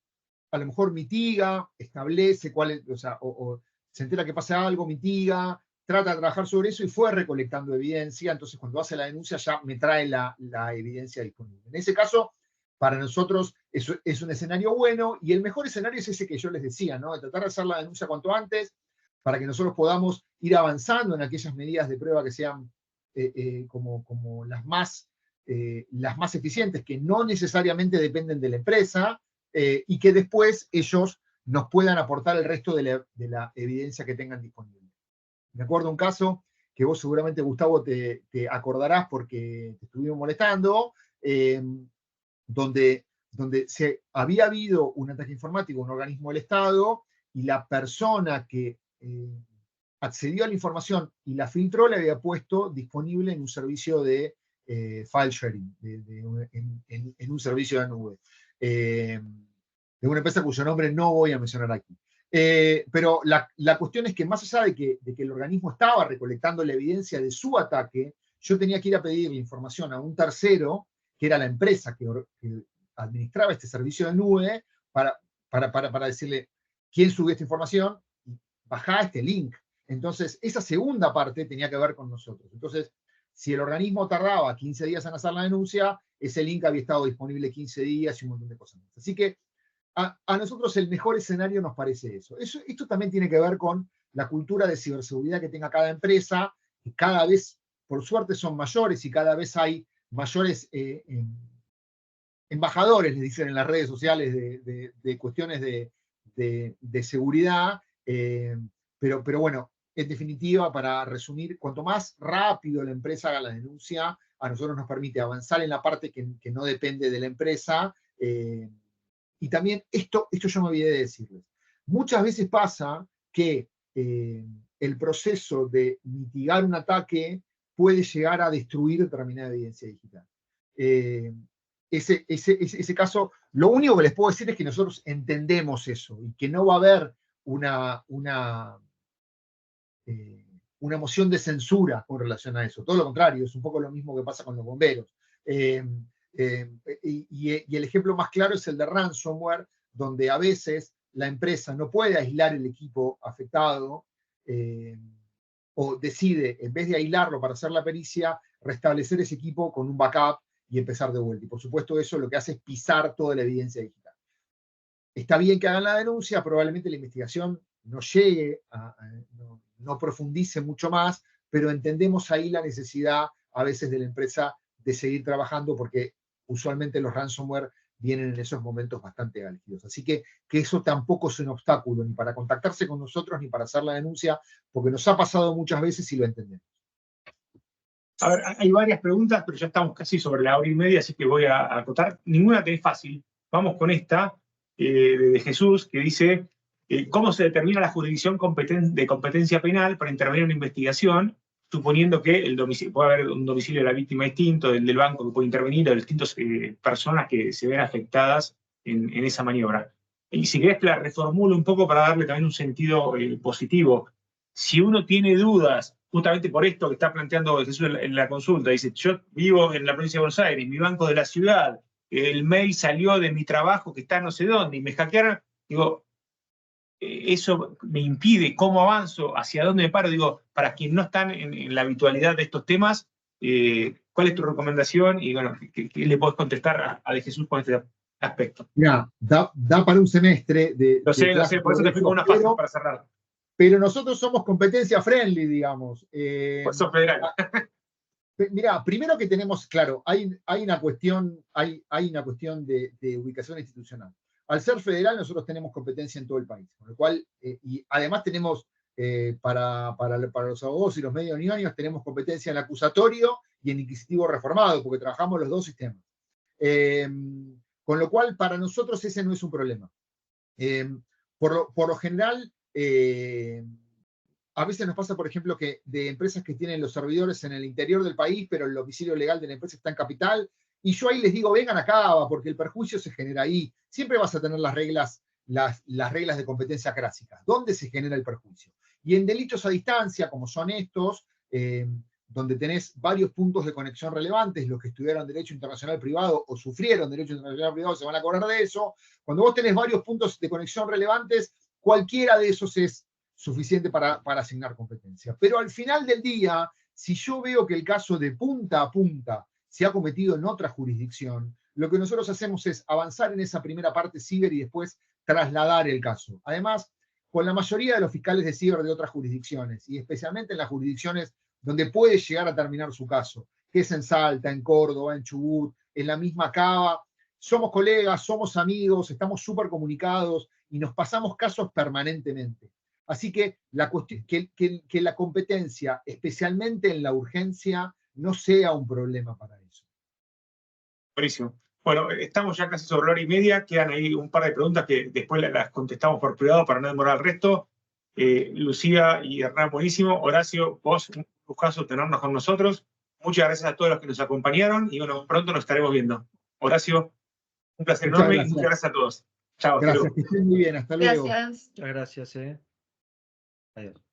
a lo mejor mitiga, establece cuál es, o se entera que pasa algo, mitiga, trata de trabajar sobre eso y fue recolectando evidencia. Entonces, cuando hace la denuncia ya me trae la evidencia disponible. En ese caso, para nosotros es un escenario bueno, y el mejor escenario es ese que yo les decía, ¿no? De tratar de hacer la denuncia cuanto antes, para que nosotros podamos ir avanzando en aquellas medidas de prueba que sean como las más eficientes, que no necesariamente dependen de la empresa, y que después ellos nos puedan aportar el resto de la evidencia que tengan disponible. Me acuerdo un caso que vos seguramente, Gustavo, te acordarás porque te estuvimos molestando, donde se había habido un ataque informático a un organismo del Estado, y la persona que accedió a la información y la filtró le había puesto disponible en un servicio de file sharing, en un servicio de nube, de una empresa cuyo nombre no voy a mencionar aquí. Pero la cuestión es que, más allá de que el organismo estaba recolectando la evidencia de su ataque, yo tenía que ir a pedir la información a un tercero, que era la empresa que administraba este servicio de nube, para decirle quién subió esta información, y bajá este link. Entonces, esa segunda parte tenía que ver con nosotros. Entonces, si el organismo tardaba 15 días en hacer la denuncia, ese link había estado disponible 15 días y un montón de cosas más. Así que a nosotros el mejor escenario nos parece eso. Esto también tiene que ver con la cultura de ciberseguridad que tenga cada empresa, que cada vez, por suerte, son mayores, y cada vez hay mayores embajadores, les dicen en las redes sociales, de cuestiones de seguridad. Pero bueno, en definitiva, para resumir, cuanto más rápido la empresa haga la denuncia, a nosotros nos permite avanzar en la parte que no depende de la empresa. Y también, esto yo me olvidé de decirles, muchas veces pasa que el proceso de mitigar un ataque puede llegar a destruir determinada evidencia digital. Ese caso, lo único que les puedo decir es que nosotros entendemos eso, y que no va a haber una moción de censura con relación a eso. Todo lo contrario, es un poco lo mismo que pasa con los bomberos. Y el ejemplo más claro es el de ransomware, donde a veces la empresa no puede aislar el equipo afectado, o decide, en vez de aislarlo para hacer la pericia, restablecer ese equipo con un backup y empezar de vuelta. Y por supuesto, eso lo que hace es pisar toda la evidencia digital. Está bien que hagan la denuncia, probablemente la investigación no llegue, no profundice mucho más, pero entendemos ahí la necesidad a veces de la empresa de seguir trabajando, porque usualmente los ransomware vienen en esos momentos bastante álgidos. Así que eso tampoco es un obstáculo, ni para contactarse con nosotros, ni para hacer la denuncia, porque nos ha pasado muchas veces y lo entendemos. A ver, hay varias preguntas, pero ya estamos casi sobre la 1:30, así que voy a acotar. Ninguna tenés fácil. Vamos con esta, de Jesús, que dice: ¿cómo se determina la jurisdicción de competencia penal para intervenir en una investigación, suponiendo que puede haber un domicilio de la víctima distinto, del banco que puede intervenir, o de distintas personas que se ven afectadas en esa maniobra? Y si querés, te la reformulo un poco para darle también un sentido positivo. Si uno tiene dudas, justamente por esto que está planteando Jesús en la consulta, dice: yo vivo en la provincia de Buenos Aires, mi banco de la ciudad, el mail salió de mi trabajo que está no sé dónde, y me hackearon, digo, eso me impide, ¿cómo avanzo? ¿Hacia dónde me paro? Digo, para quienes no están en la habitualidad de estos temas, ¿cuál es tu recomendación? Y bueno, ¿qué le podés contestar a De Jesús con este aspecto? Mira, da para un semestre de Lo sé, por eso te fui con una fácil para cerrar. Pero nosotros somos competencia friendly, digamos. Por eso federal. Mira, primero que tenemos, claro, hay una cuestión de ubicación institucional. Al ser federal, nosotros tenemos competencia en todo el país, con lo cual, y además tenemos, para los abogados y los medios idóneos, tenemos competencia en acusatorio y en inquisitivo reformado, porque trabajamos los dos sistemas. Con lo cual, para nosotros ese no es un problema. Por lo general, a veces nos pasa, por ejemplo, que de empresas que tienen los servidores en el interior del país, pero el domicilio legal de la empresa está en capital, y yo ahí les digo: vengan acá, porque el perjuicio se genera ahí. Siempre vas a tener las reglas de competencia clásicas. ¿Dónde se genera el perjuicio? Y en delitos a distancia, como son estos, donde tenés varios puntos de conexión relevantes, los que estudiaron Derecho Internacional Privado o sufrieron Derecho Internacional Privado se van a acordar de eso. Cuando vos tenés varios puntos de conexión relevantes, cualquiera de esos es suficiente para asignar competencia. Pero al final del día, si yo veo que el caso de punta a punta se ha cometido en otra jurisdicción, lo que nosotros hacemos es avanzar en esa primera parte ciber y después trasladar el caso. Además, con la mayoría de los fiscales de ciber de otras jurisdicciones, y especialmente en las jurisdicciones donde puede llegar a terminar su caso, que es en Salta, en Córdoba, en Chubut, en la misma Cava, somos colegas, somos amigos, estamos súper comunicados y nos pasamos casos permanentemente. Así que que la competencia, especialmente en la urgencia, no sea un problema para eso. Buenísimo. Bueno, estamos ya casi sobre la hora y media. Quedan ahí un par de preguntas que después las contestamos por privado para no demorar el resto. Lucía y Hernán, buenísimo. Horacio, vos, un gustazo tenernos con nosotros. Muchas gracias a todos los que nos acompañaron y bueno, pronto nos estaremos viendo. Horacio, un placer enorme y muchas gracias a todos. Chao. Gracias, que estén muy bien. Hasta luego. Gracias. Muchas gracias. Adiós.